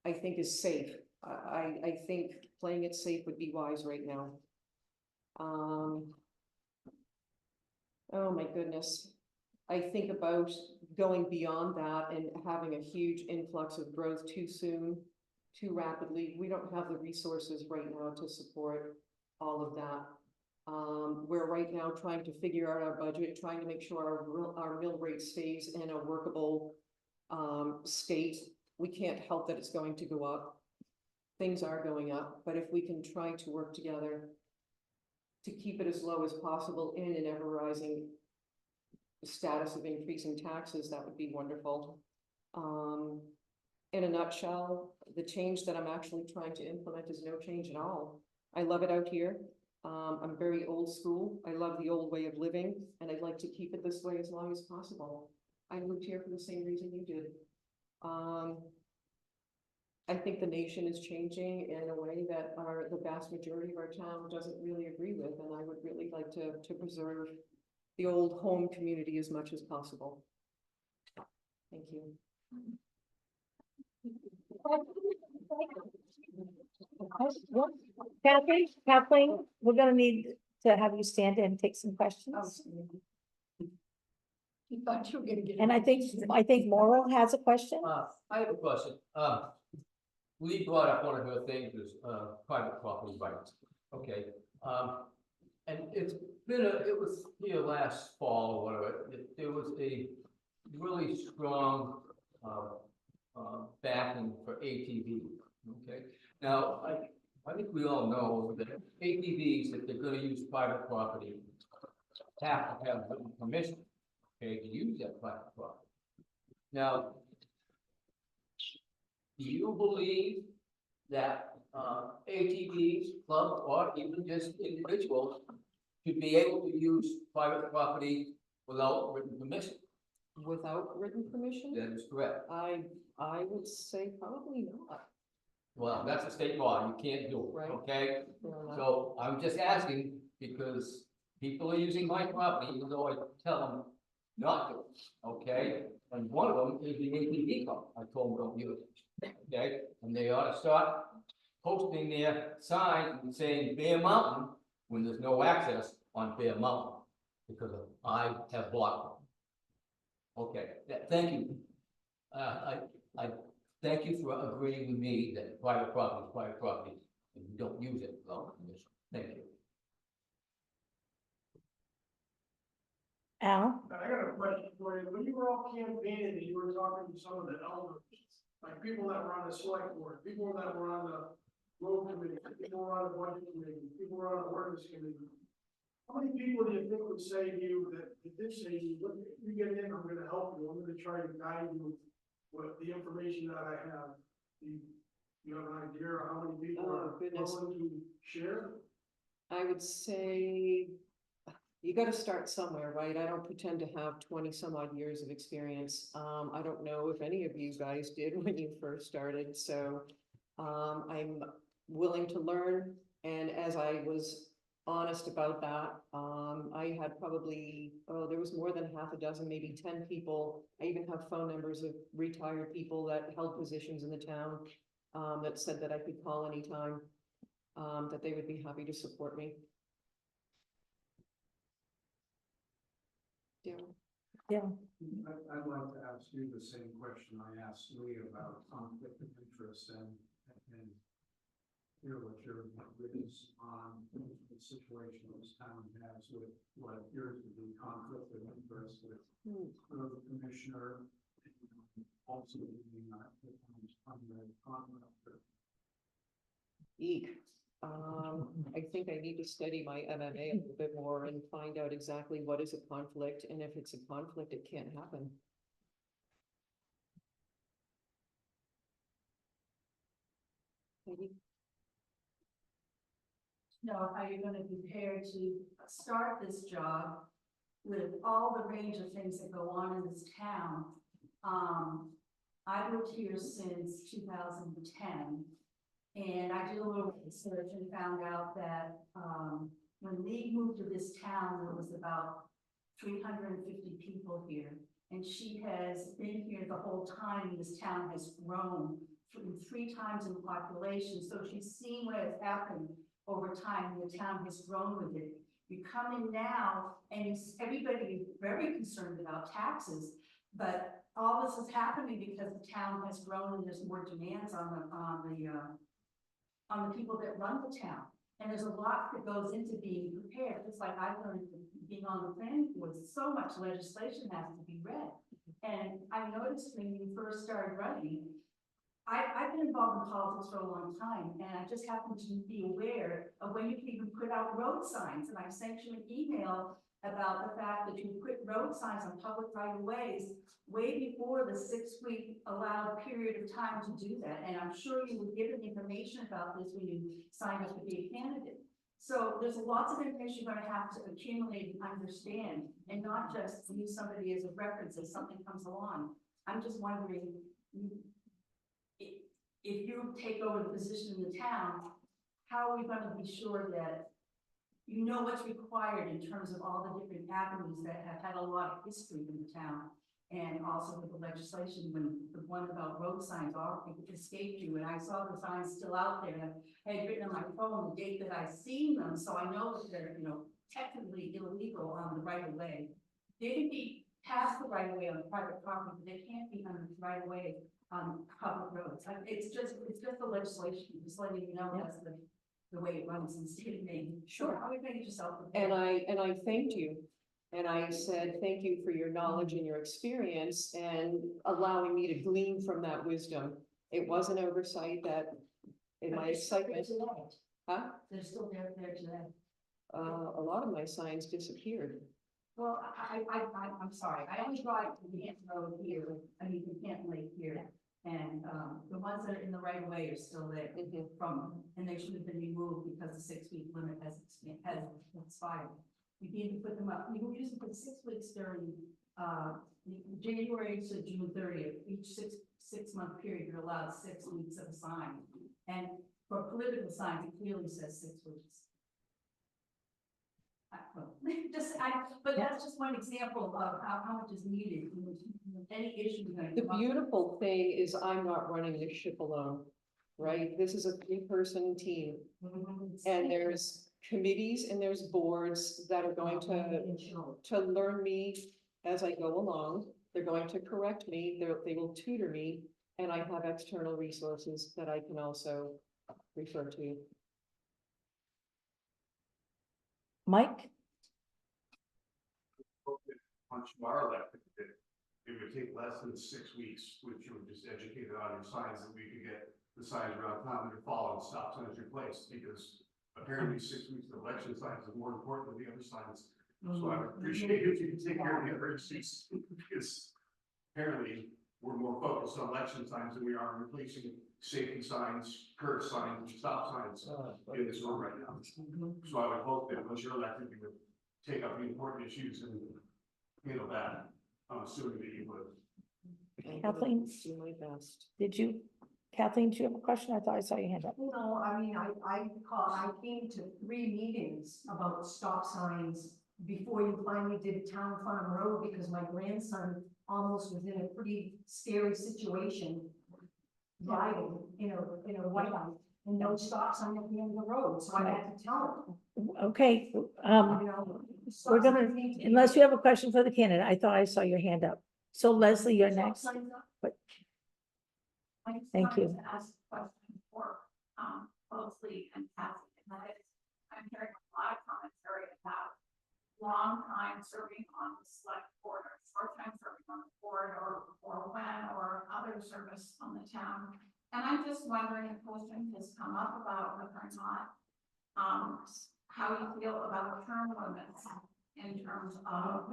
I think is safe. I think playing it safe would be wise right now. Oh my goodness. I think about going beyond that and having a huge influx of growth too soon, too rapidly. We don't have the resources right now to support all of that. We're right now trying to figure out our budget, trying to make sure our mill rate stays in a workable state. We can't help that it's going to go up. Things are going up, but if we can try to work together to keep it as low as possible in an ever-rising status of increasing taxes, that would be wonderful. In a nutshell, the change that I'm actually trying to implement is no change at all. I love it out here. I'm very old school. I love the old way of living, and I'd like to keep it this way as long as possible. I moved here for the same reason you did. I think the nation is changing in a way that the vast majority of our town doesn't really agree with, and I would really like to preserve the old home community as much as possible. Thank you. Kathleen, we're gonna need to have you stand in and take some questions. You thought you were gonna get. And I think Maureen has a question. I have a question. Lee brought up one of her things is, private property rights. Okay, and it was here last fall or whatever, there was a really strong, backing for ATV, okay? Now, I think we all know that ATVs, if they're gonna use private property, have to have written permission, okay, to use that private property. Now, do you believe that, ATVs, club, or even just individuals should be able to use private property without written permission. Without written permission? That is correct. I would say probably not. Well, that's a state law, you can't do it, Right. okay? Fair enough. So I'm just asking because people are using my property, even though I tell them not to, okay? And one of them is the ATV club. I told them don't use it, okay? And they ought to start posting their sign and saying Bear Mountain when there's no access on Bear Mountain because I have blocked them. Okay, thank you. I thank you for agreeing with me that private property is private property and you don't use it without permission. Thank you. Al? I got a question for you. When you were all campaigning, and you were talking to some of the elders, like people that were on the select board, people that were on the road committee, people were on the budget committee, people were on the ordinance committee. How many people do you think would say to you that did say to you, look, if you get in, I'm gonna help you, I'm gonna try to guide you with the information that I have? Do you have an idea of how many people Oh, are goodness. willing to share? I would say you gotta start somewhere, right? I don't pretend to have 20 some odd years of experience. I don't know if any of you guys did when you first started, so I'm willing to learn. And as I was honest about that, I had probably, there was more than half a dozen, maybe 10 people. I even have phone numbers of retired people that held positions in the town, that said that I could call anytime, that they would be happy to support me. Daryl? I'd like to ask you the same question I asked Lee about conflict of interest and hear what your view is on the situation this town has with what appears to be conflict of interest with the commissioner, also being the town's primary contractor. Eek. I think I need to study my MMA a little bit more and find out exactly what is a conflict, and if it's a conflict, it can't happen. Maybe. Know how you're gonna prepare to start this job with all the range of things that go on in this town. I've lived here since 2010. And I did a little research and found out that, when Lee moved to this town, there was about 350 people here. And she has been here the whole time, and this town has grown three times in population. So she's seen what has happened over time, and the town has grown with it. You come in now, and everybody is very concerned about taxes, but all this is happening because the town has grown and there's more demands on the people that run the town. And there's a lot that goes into being prepared. It's like I learned from being on the planning board, so much legislation has to be read. And I noticed when you first started running, I've been involved in politics for a long time, and I just happened to be aware of when you can even put out road signs. And I sent you an email about the fact that you put road signs on public right of ways way before the 6-week allowed period of time to do that. And I'm sure you were given information about this when you signed up to be a candidate. So there's lots of information you're gonna have to accumulate and understand, and not just use somebody as a reference as something comes along. I'm just wondering, if you take over the position in the town, how are we gonna be sure that you know what's required in terms of all the different avenues that have had a lot of history in the town? And also with the legislation, when the one about road signs it escaped you, and I saw the signs still out there, and I had written on my phone the date that I seen them, so I know that they're, technically illegal on the right of way. They can be past the right of way on private property, but they can't be on the right of way on public roads. It's just the legislation, just letting you know that's the way it runs in the state of Maine. Sure. How we make yourself prepared. And I thanked you. And I said, thank you for your knowledge and your experience and allowing me to glean from that wisdom. It was an oversight that in my excitement. Huh? They're still there today. A lot of my signs disappeared. Well, I'm sorry, I only drive from Canton Road here, from Canton Lake here. And, the ones that are in the right of way are still there and they should have been removed because the 6-week limit has expired. We need to put them up, we used to put 6 weeks during, January to June 30th, each six-month period, you're allowed 6 weeks of a sign. And for political signs, it clearly says 6 weeks. But that's just one example of how much is needed, any issue. The beautiful thing is I'm not running this ship alone, right? This is a 3-person team. And there's committees and there's boards that are going to learn me as I go along. They're going to correct me, they will tutor me, and I have external resources that I can also refer to. Mike? Once you are elected, it would take less than 6 weeks, which you would just educate on your signs, that we could get the signs around town that are following stop signs replaced, because apparently 6 weeks of election signs is more important than the other signs. So I would appreciate if you could take care of the other issues, because apparently we're more focused on election signs than we are on replacing safety signs, curb signs, stop signs in this room right now. So I would hope that once you're elected, you would take up the important issues and handle that. I'm assuming that you would. Kathleen? Do my best. Kathleen, do you have a question? I thought I saw your hand up. No, I mean, I came to 3 meetings about stop signs before you finally did Town Farm Road, because my grandson almost was in a pretty scary situation driving in a whiteout and no stop sign at the end of the road, so I had to tell him. Okay, You know, we're stop gonna, signs need to be unless you have a question for the candidate, I thought I saw your hand up. So Leslie, you're stop next. signs up. But I just Thank wanted you. to ask a question for, both Lee and Kathy, and that is, I'm hearing a lot of commentary about long time serving on the select board, or short time serving on the board, or when, or other service on the town. And I'm just wondering if question has come up about whether or not, how you feel about term limits in terms of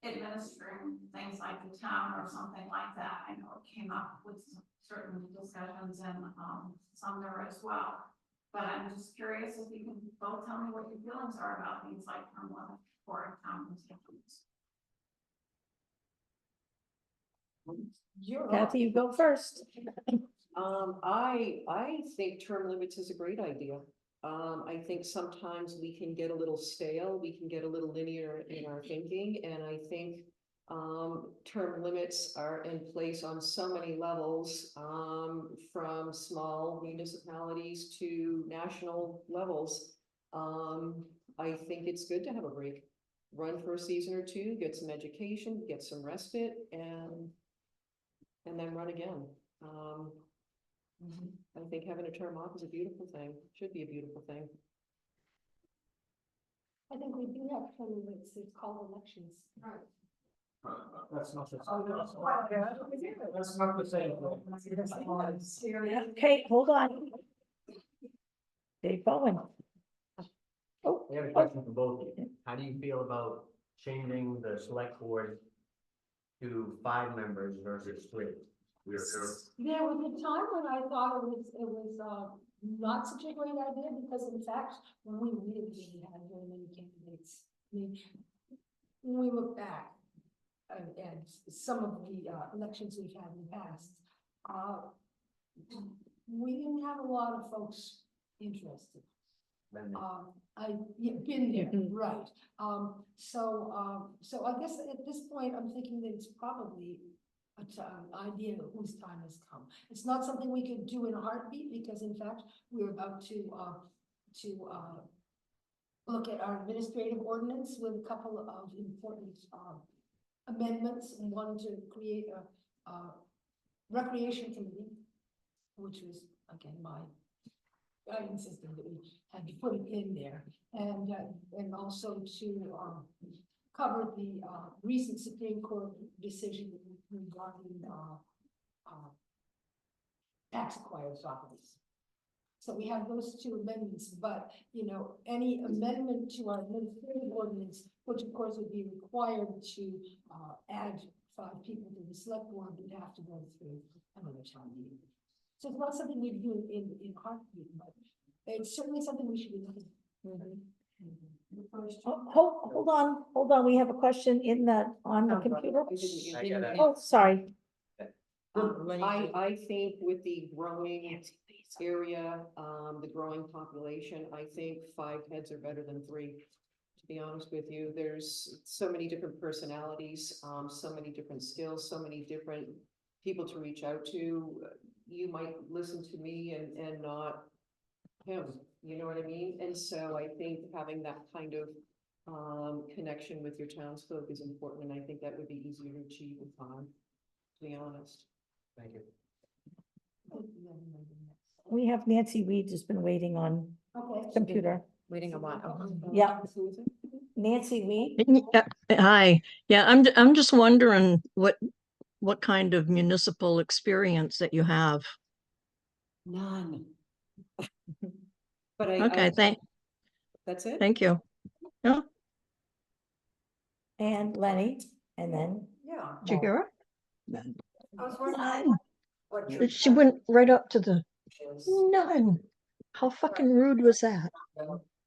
administering things like the town or something like that. I know it came up with certain discussions and Sumner as well. But I'm just curious if you can both tell me what your feelings are about things like term limits for town constituents. Kathy, you go first. I think term limits is a great idea. I think sometimes we can get a little stale, we can get a little linear in our thinking, and I think term limits are in place on so many levels, from small municipalities to national levels. I think it's good to have a break, run for a season or 2, get some education, get some respite, and then run again. I think having a term off is a beautiful thing, should be a beautiful thing. I think we do have term limits, it's called elections. Right. That's not the. Oh, no. That's not the same. Okay, hold on. Dave Bowen. Oh, I have a question for both of you. How do you feel about changing the select board to 5 members versus 3? There was a time when I thought it was not such a great idea, because in fact, when we really had very many candidates, I mean, when we look back and some of the elections we've had in the past, we didn't have a lot of folks interested. Been there, right. So I guess at this point, I'm thinking that it's probably an idea whose time has come. It's not something we could do in a heartbeat, because in fact, we're about to look at our administrative ordinance with a couple of important amendments, and one to create a recreation committee, which was, again, I insisted that we had to put it in there, and also to cover the recent Supreme Court decision regarding tax acquired properties. So we have those 2 amendments, but any amendment to our administrative ordinance, which of course would be required to add 5 people to the select board, would have to go through So it's not something we do in heartbeat, but it's certainly something we should be looking at. Hold on, we have a question on the computer. I got it. Oh, sorry. I think with the growing area, the growing population, I think 5 heads are better than 3. To be honest with you, there's so many different personalities, so many different skills, so many different people to reach out to. You might listen to me and not him, you know what I mean? And so I think having that kind of connection with your townsfolk is important, and I think that would be easier to achieve with time, to be honest. Thank you. We have Nancy Weed has been waiting on Okay. computer. Waiting a while. Yeah. Nancy Weed. Hi, yeah, I'm just wondering what kind of municipal experience that you have. None. But Okay, that's it? thank you. Yeah, And Lenny, and then. Yeah. did you hear I was her? wondering what your. She went right up to the, none. How fucking rude was that?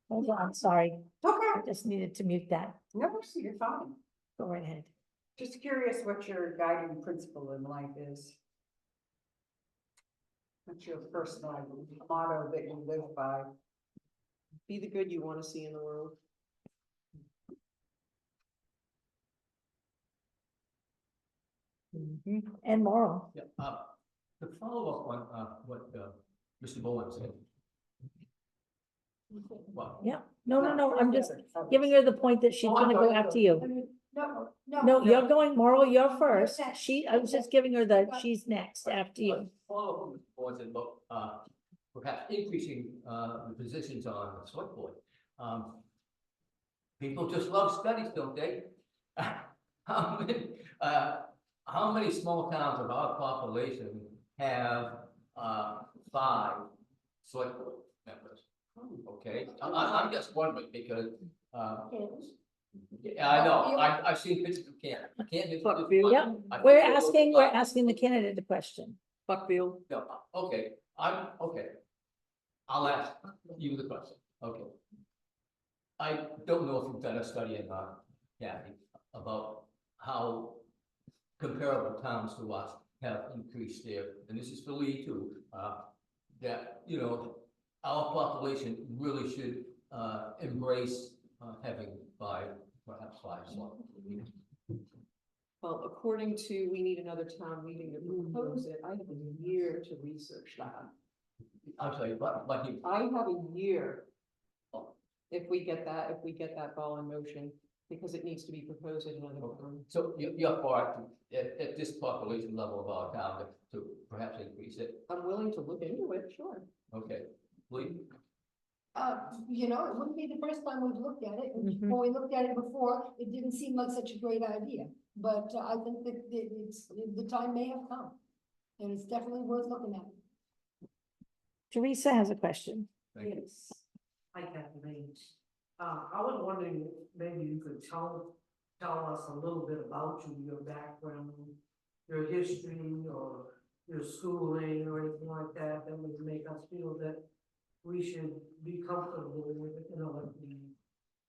Hold on, sorry. Okay, I just needed to mute that. no, you're fine. Go right ahead. Just curious what your guiding principle in life is. What's your personal motto that you live by? Be the good you want to see in the world. And moral. Yeah, to follow up on, what, Mr. Bowen said. Well, Yeah, no, I'm just giving her the point that she's gonna go after you. No, No, you're going, Moral, you're first. I was just giving her she's next after you. follow up with Mr. Bowen said about, perhaps increasing, the positions on the select board. People just love studies, don't they? How many small towns of our population have, 5 select board members? Okay, I'm just wondering because, yeah, I know, I've seen pictures of Canada. Yep, we're asking the candidate a question. Buckfield. No, okay, okay. I'll ask you the question, okay. I don't know if you've done a study in, Kathy, about how comparable towns to us have increased their, and this is for Lee too, that, our population really should, embrace, having perhaps 5 select. Well, according to, we need another town meeting to propose it. I have a year to research that. I'll tell you, but you. I have a year. If we get that ball in motion, because it needs to be proposed at another forum. So you're part at this population level of our town to perhaps increase it, I'm willing to look into it, sure. okay, Lee? it wouldn't be the first time we've looked at it. Mhm. When we looked at it before, it didn't seem like such a great idea. But I think that the time may have come. And it's definitely worth looking at. Teresa has a question. Thank you. Yes. Hi, Kathleen. I was wondering, maybe you could tell us a little bit about you, your background, your history, or your schooling, or anything like that, that would make us feel that we should be comfortable with it,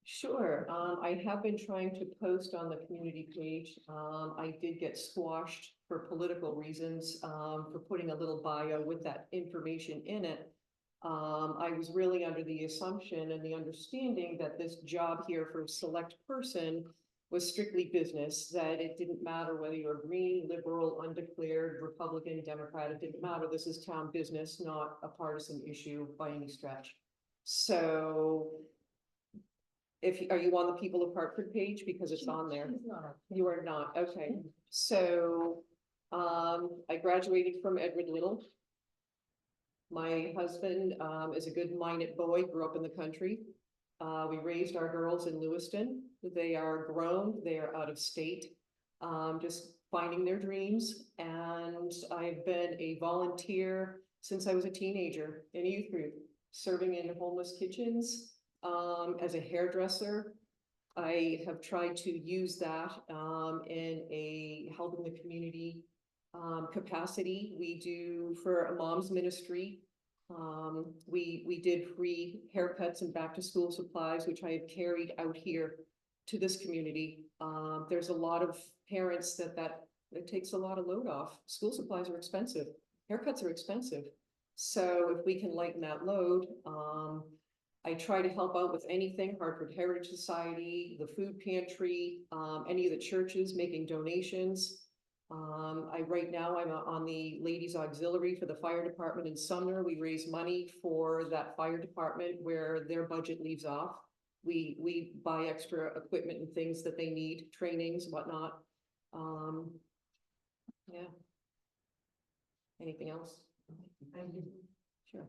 Sure, I have been trying to post on the community page. I did get squashed for political reasons, for putting a little bio with that information in it. I was really under the assumption and the understanding that this job here for a select person was strictly business, that it didn't matter whether you're green, liberal, undeclared, Republican, Democrat, it didn't matter. This is town business, not a partisan issue by any stretch. So are you on the People of Hartford page? Because it's on there. You are not, okay. So, I graduated from Edward Little. My husband, is a good-minded boy, grew up in the country. We raised our girls in Lewiston. They are grown, they are out of state, just finding their dreams. And I've been a volunteer since I was a teenager in a youth group, serving in homeless kitchens, as a hairdresser. I have tried to use that, in helping the community capacity, we do for a mom's ministry. We did free haircuts and back to school supplies, which I have carried out here to this community. There's a lot of parents that it takes a lot of load off. School supplies are expensive, haircuts are expensive. So if we can lighten that load, I try to help out with anything, Hartford Heritage Society, the food pantry, any of the churches making donations. Right now I'm on the ladies auxiliary for the fire department in Sumner. We raise money for that fire department where their budget leaves off. We buy extra equipment and things that they need, trainings, whatnot. Yeah. Anything else? Thank you. Sure.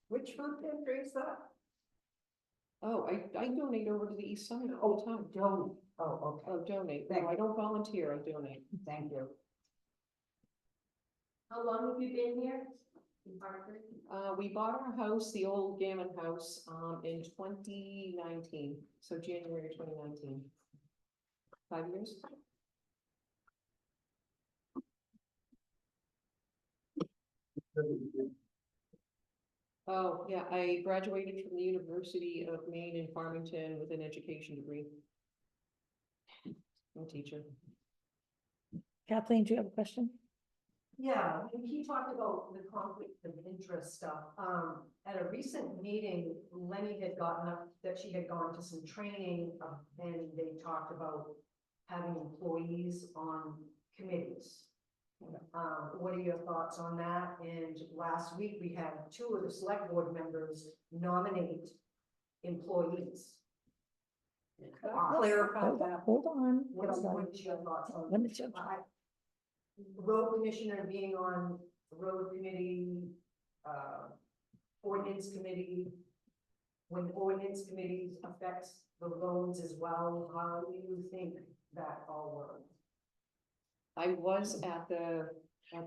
Which food pantry is that? Oh, I donate over to the East Side all the time. Don't, oh, okay, Oh, donate. Thank No, I you. don't volunteer, I donate. thank you. How long have you been here in Hartford? We bought our house, the old Gammon house, in 2019, so January 2019. 5 years? Oh, yeah, I graduated from the University of Maine in Farmington with an education degree. I'm a teacher. Kathleen, do you have a question? Yeah, and he talked about the conflict of interest stuff. At a recent meeting, Lenny had gotten up that she had gone to some training, and they talked about having employees on committees. What are your thoughts on that? And last week, we had 2 of the select board members nominate employees. Clarify that. Hold on. What's your thoughts on? Let me check. Road commissioner being on the road committee, ordinance committee. When ordinance committees affects the roads as well, how do you think that all works? I was at the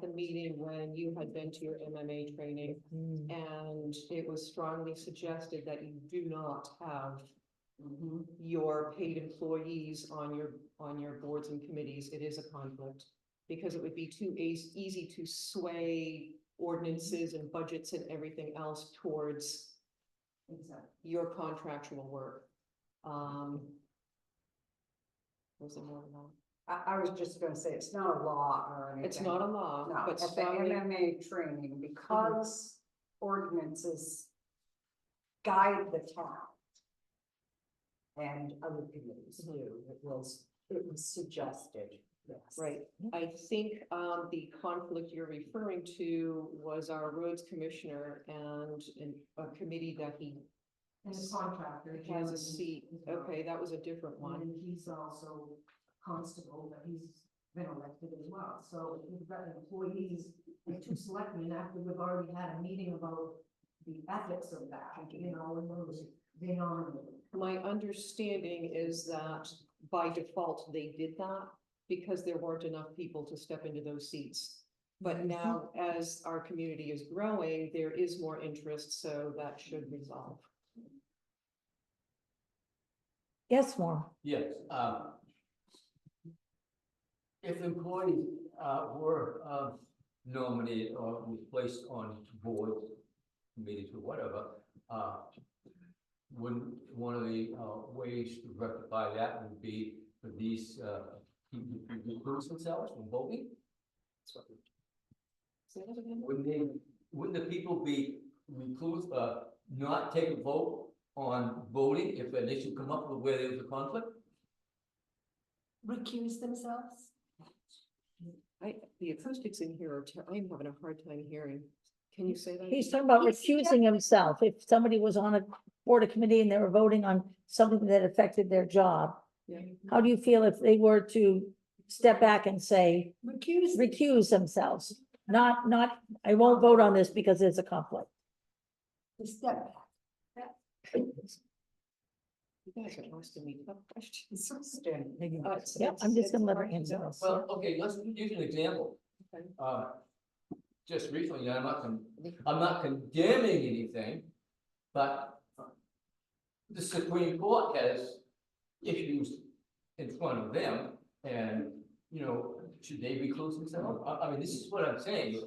meeting when you had been to your MMA training, and it was strongly suggested that you do not have your paid employees on your boards and committees. It is a conflict, because it would be too easy to sway ordinances and budgets and everything else towards your contractual work. Was there more than that? I was just gonna say, it's not a law or anything. It's not a law, No, but at the strongly, MMA training, because ordinances guide the town. And other committees do, it was suggested, yes. right. I think the conflict you're referring to was our roads commissioner and a committee that he And the contractor. has a seat. Okay, that was a different one. And he's also constable, but he's been elected as well. So if you've got employees and 2 selectmen, after we've already had a meeting about the ethics of that, you know, and those, they nominated. My understanding is that by default, they did that because there weren't enough people to step into those seats. But now, as our community is growing, there is more interest, so that should resolve. Yes, Maura. Yes, if employees, were, nominated or replaced on boards, committees or whatever, wouldn't one of the, ways to rectify that would be for these, people to recuse themselves from voting? Say that again? Wouldn't the people be recluse, not take a vote on voting if an issue come up with where there was a conflict? Recuse themselves? The acoustics in here are, I'm having a hard time hearing. Can you say that? He's again? talking about recusing himself. If somebody was on a board or committee and they were voting on something that affected their job, Yeah. how do you feel if they were to step back and say, recuse themselves? Not, I won't vote on this because there's a conflict. Step You guys are asking me tough questions. Yeah, I'm just gonna let her answer this. Well, okay, let's use an example. Okay. Just recently, I'm not condemning anything, but the Supreme Court has issues in front of them, and, you know, should they recluse themselves? I mean, this is what I'm saying.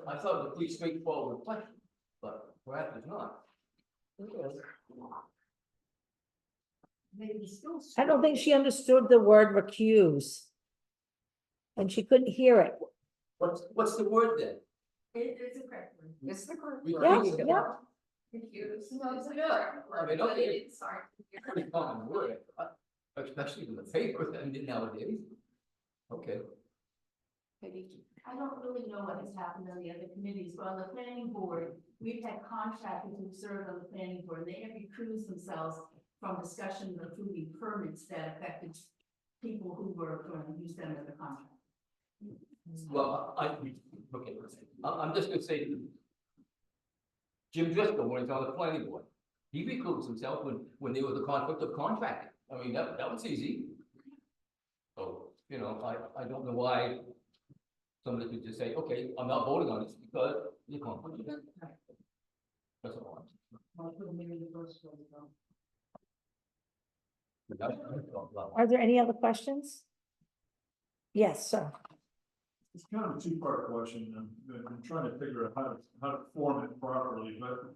I thought it was a pretty straightforward question, but perhaps it's not. I don't think she understood the word recuse. And she couldn't hear it. What's the word then? It's a correct one. It's the correct Yeah, Recuse. yeah. Confused. No, it's Yeah. I mean, but okay. it's hard. Pretty common word, especially in the paper nowadays. Okay. I don't really know what has happened on the other committees, but on the planning board, we've had contractors who served on the planning board, they have recused themselves from discussion of approving permits that affected people who were going to use them as a contract. Well, okay, I'm just gonna say. Jim Driscoll, when he's on the planning board, he recused himself when there was a conflict of contracting. I mean, that was easy. So, you know, I don't know why somebody could just say, okay, I'm not voting on this because you're conflict. That's all. Are there any other questions? Yes, sir. It's kind of a two-part question, and I'm trying to figure out how to form it properly, but,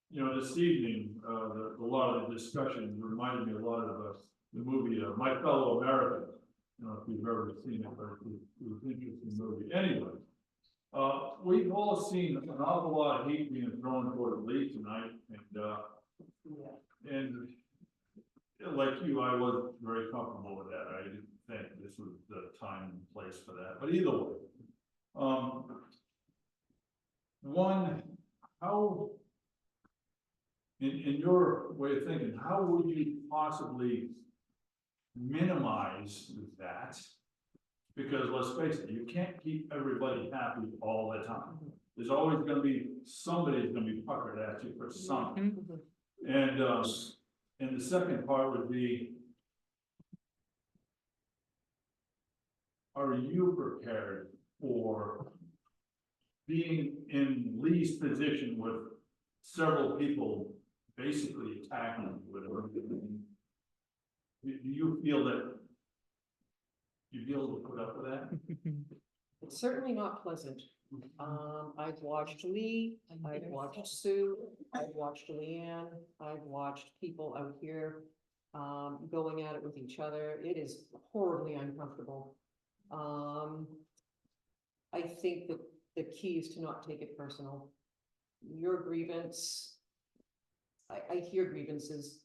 you know, this evening, a lot of the discussion reminded me a lot of the movie, My Fellow Americans. I don't know if you've ever seen it, but it was an interesting movie. Anyway, we've all seen an awful lot of hate being thrown toward the league tonight, and like you, I wasn't very comfortable with that. I didn't think this was the time and place for that, but either way. One, how, in your way of thinking, how would you possibly minimize that? Because let's face it, you can't keep everybody happy all the time. There's always gonna be, somebody's gonna be puckered at you for something. And the second part would be, are you prepared for being in Lee's position with several people basically attacking you? Do you feel that you'd be able to put up with that? It's certainly not pleasant. I've watched Lee, I've watched Sue, I've watched Leanne, I've watched people out here going at it with each other. It is horribly uncomfortable. I think that the key is to not take it personal. Your grievance, I hear grievances,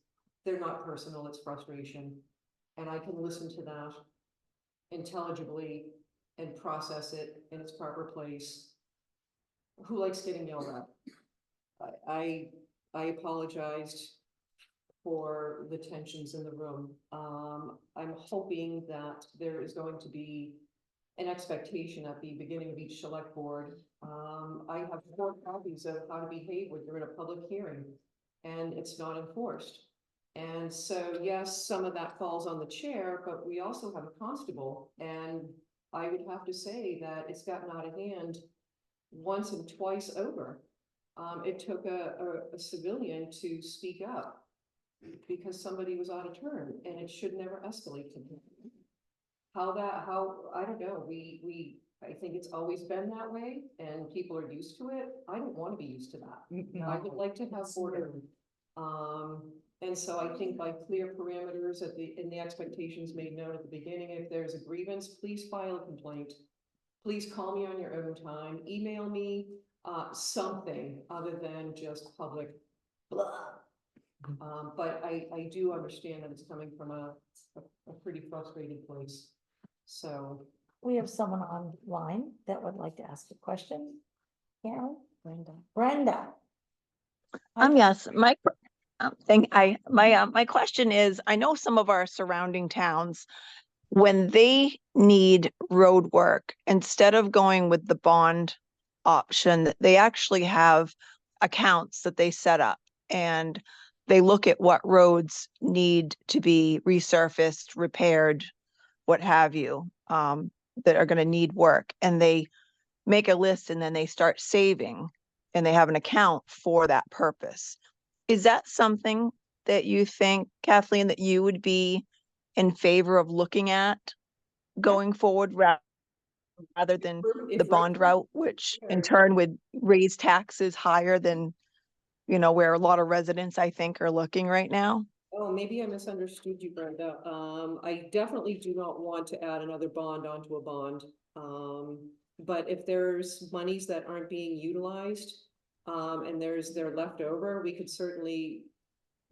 they're not personal, it's frustration. And I can listen to that intelligibly and process it in its proper place. Who likes getting yelled at? I apologized for the tensions in the room. I'm hoping that there is going to be an expectation at the beginning of each select board. I have 4 copies of how to behave when you're in a public hearing, and it's not enforced. And so, yes, some of that falls on the chair, but we also have a constable, and I would have to say that it's gotten out of hand once and twice over. It took a civilian to speak up because somebody was out of turn, and it should never escalate to him. I don't know, I think it's always been that way, and people are used to it. I don't want to be used to that. I would like to have order. And so I think by clear parameters in the expectations made known at the beginning, if there's a grievance, please file a complaint. Please call me on your own time, email me, something other than just public blah. But I do understand that it's coming from a pretty frustrated place. So. We have someone online that would like to ask a question. Karen? Brenda. Yes, my my question is, I know some of our surrounding towns, when they need road work, instead of going with the bond option, they actually have accounts that they set up, and they look at what roads need to be resurfaced, repaired, what have you, that are going to need work, and they make a list, and then they start saving, and they have an account for that purpose. Is that something that you think, Kathleen, that you would be in favor of looking at? going forward rather than If the rate- bond route, which in turn would raise taxes higher than, where a lot of residents, I think, are looking right now? Oh, maybe I misunderstood you, Brenda. I definitely do not want to add another bond onto a bond. But if there's monies that aren't being utilized, and they're left over, we could certainly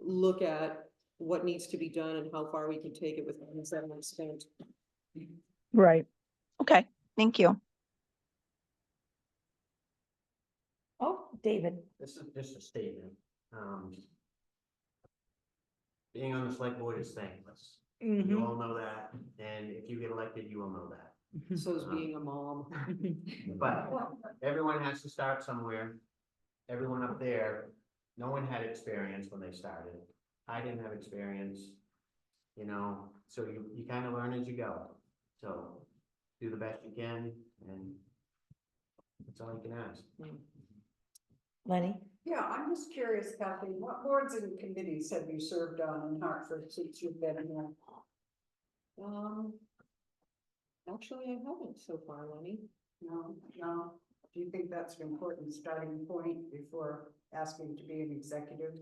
look at what needs to be done and how far we can take it with funds that aren't spent. Right. Okay, thank you. Oh, David. This is just a statement. Being on the select board is thankless. You all know that, and if you get elected, you will know that. So is being a mom. But everyone has to start somewhere. Everyone up there, no one had experience when they started. I didn't have experience, so you kind of learn as you go. So do the best you can, and that's all you can ask. Lenny? Yeah, I'm just curious, Kathy, what boards and committees have you served on in Hartford since you've been here? Actually, I haven't so far, Lenny. No. Do you think that's an important starting point before asking to be an executive?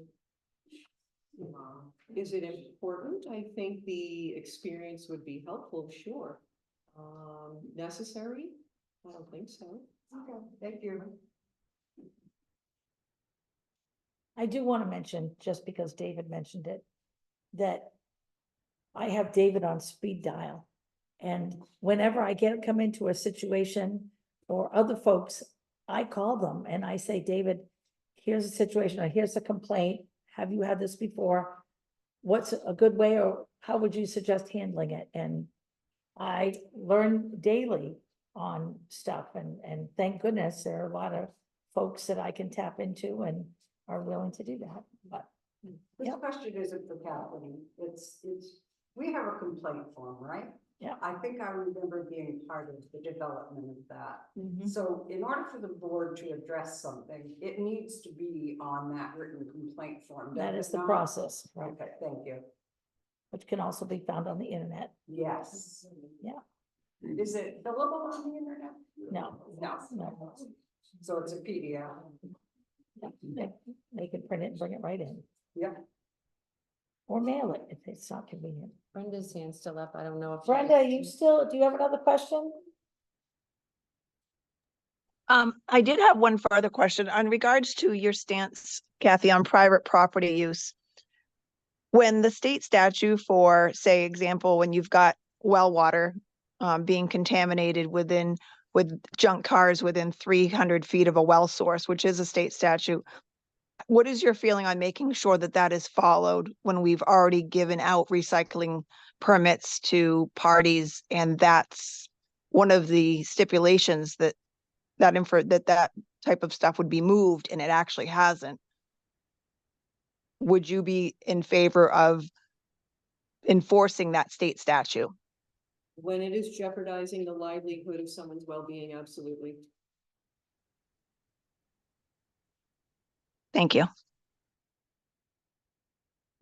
Is it important? I think the experience would be helpful, sure. Necessary? I don't think so. Okay, thank you. I do want to mention, just because David mentioned it, that I have David on speed dial. And whenever I come into a situation or other folks, I call them and I say, David, here's a situation, or here's a complaint. Have you had this before? What's a good way, or how would you suggest handling it? And I learn daily on stuff, and thank goodness there are a lot of folks that I can tap into and are willing to do that, but. This Yep. question isn't for Kathleen. We have a complaint form, right? Yeah. I think I remember being part of the development of that. So in order for the board to address something, it needs to be on that written complaint form. That does is it the not? process, right, Okay, thank you. which can also be found on the internet. Yes. Yeah. Is it billable on the internet? No. No. So it's a PDF. Yeah, they can print it and bring it right in, Yep. or mail it if it's not convenient. Brenda's hand's still up. I don't know if. Brenda, do you have another question? I did have one further question on regards to your stance, Kathy, on private property use. When the state statute for, say, example, when you've got well water being contaminated with junk cars within 300 feet of a well source, which is a state statute, what is your feeling on making sure that that is followed when we've already given out recycling permits to parties, and that's one of the stipulations that type of stuff would be moved and it actually hasn't? Would you be in favor of enforcing that state statute? When it is jeopardizing the livelihood of someone's well-being, absolutely. Thank you.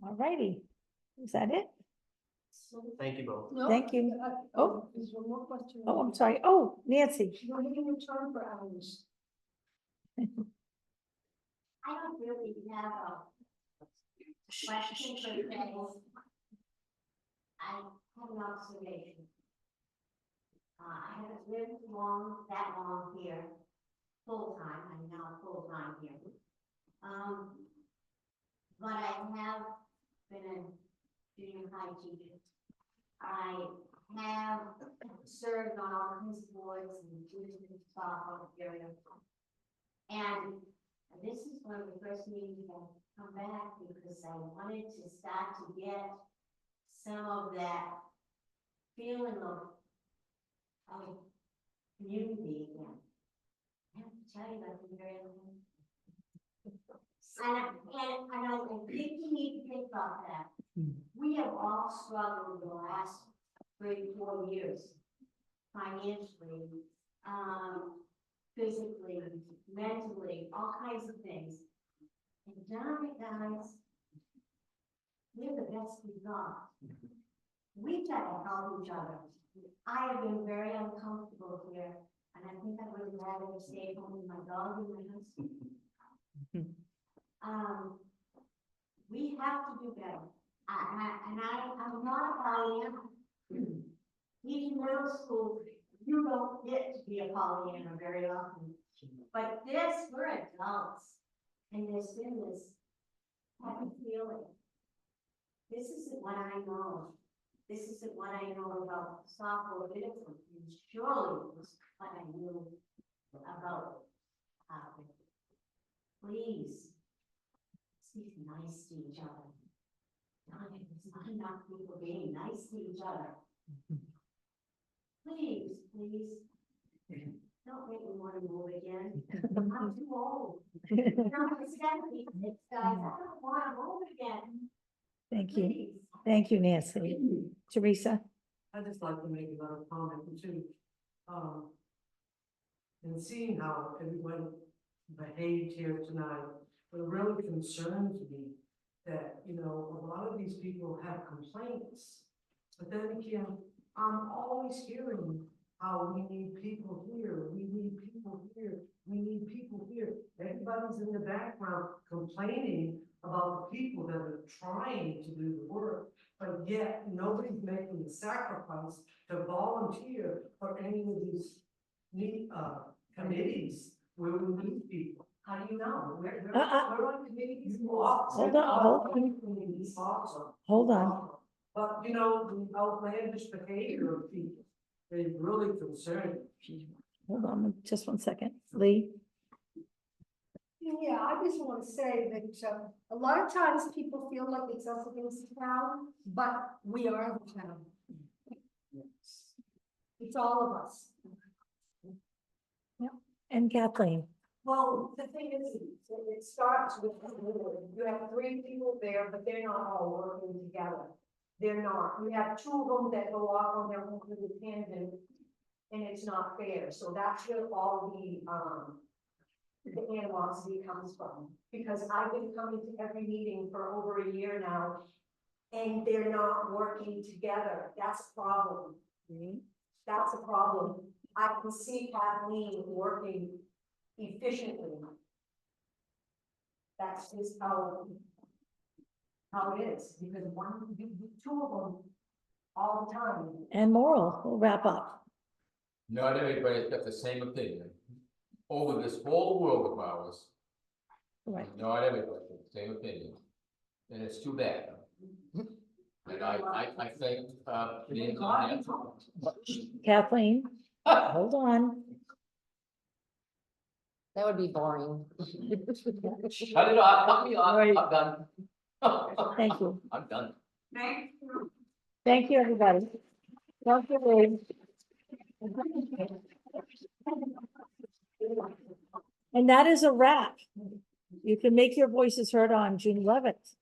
All righty, is that it? Thank you both. No, Thank you. Oh. There's one more question. Oh, I'm sorry. Oh, Nancy. You're getting a turn for hours. I don't really have a question for today. I have an observation. I haven't lived that long here, full-time, I'm now full-time here. But I have been a junior high teacher. I have served on all kinds of boards and student softball area. And this is one of the first meetings I've come back because I wanted to start to get some of that feeling of community again. I have to tell you, I've been very lonely. And I think we need to think about that. We have all struggled the last 3-4 years, financially, physically, mentally, all kinds of things. And darn it, guys, we're the best we got. we gotta help each other. I have been very uncomfortable here, and I think I would rather stay home with my dog and my husband. We have to do better. I'm not a Pollyanna. Even middle school, you don't get to be a Pollyanna very often. But this, we're adults, and there's been this happy feeling. This isn't what I know. This isn't what I know about softball, but it's surely what I knew about. Please, speak nice to each other. It's not enough people being nice to each other. Please, don't make me want to move again. I'm too old. I'm 76, guys. I don't want to move again. Thank you. Please. Thank you, Nancy. Teresa? I'd just like to make another comment too. And seeing how everyone behaved here tonight, but it really concerns me that, you know, a lot of these people have complaints. But then again, I'm always hearing how we need people here, we need people here, we need people here. Everybody's in the background complaining about the people that are trying to do the work, but yet nobody's making the sacrifice to volunteer for any of these committees where we need people. How do you know? We're We're on committees. Hold on. Hold on. But you know, the outlandish behavior of people, they really concern me. Hold on, just 1 second. Lee? Yeah, I just want to say that a lot of times people feel like it's us against the town, but we are the town. It's all of us. And Kathleen? Well, the thing is, it starts with, you have 3 people there, but they're not all working together. They're not. You have 2 of them that go off on their own independent, and it's not fair. So that's where all the animosity comes from. Because I've been coming to every meeting for over a year now, and they're not working together. That's a problem. That's a problem. I can see Kathleen working efficiently. That's just how it is, because 2 of them all the time. And Moral, we'll wrap up. Not everybody's got the same opinion over this whole world of ours. Right. Not everybody has the same opinion, and it's too bad. And I think, being on that. Kathleen, hold on. That would be boring. Shut it off, cut me off, I'm done. Thank you. I'm done. Thank you, everybody. Don't get worried. And that is a wrap. You can make your voices heard on June 11th.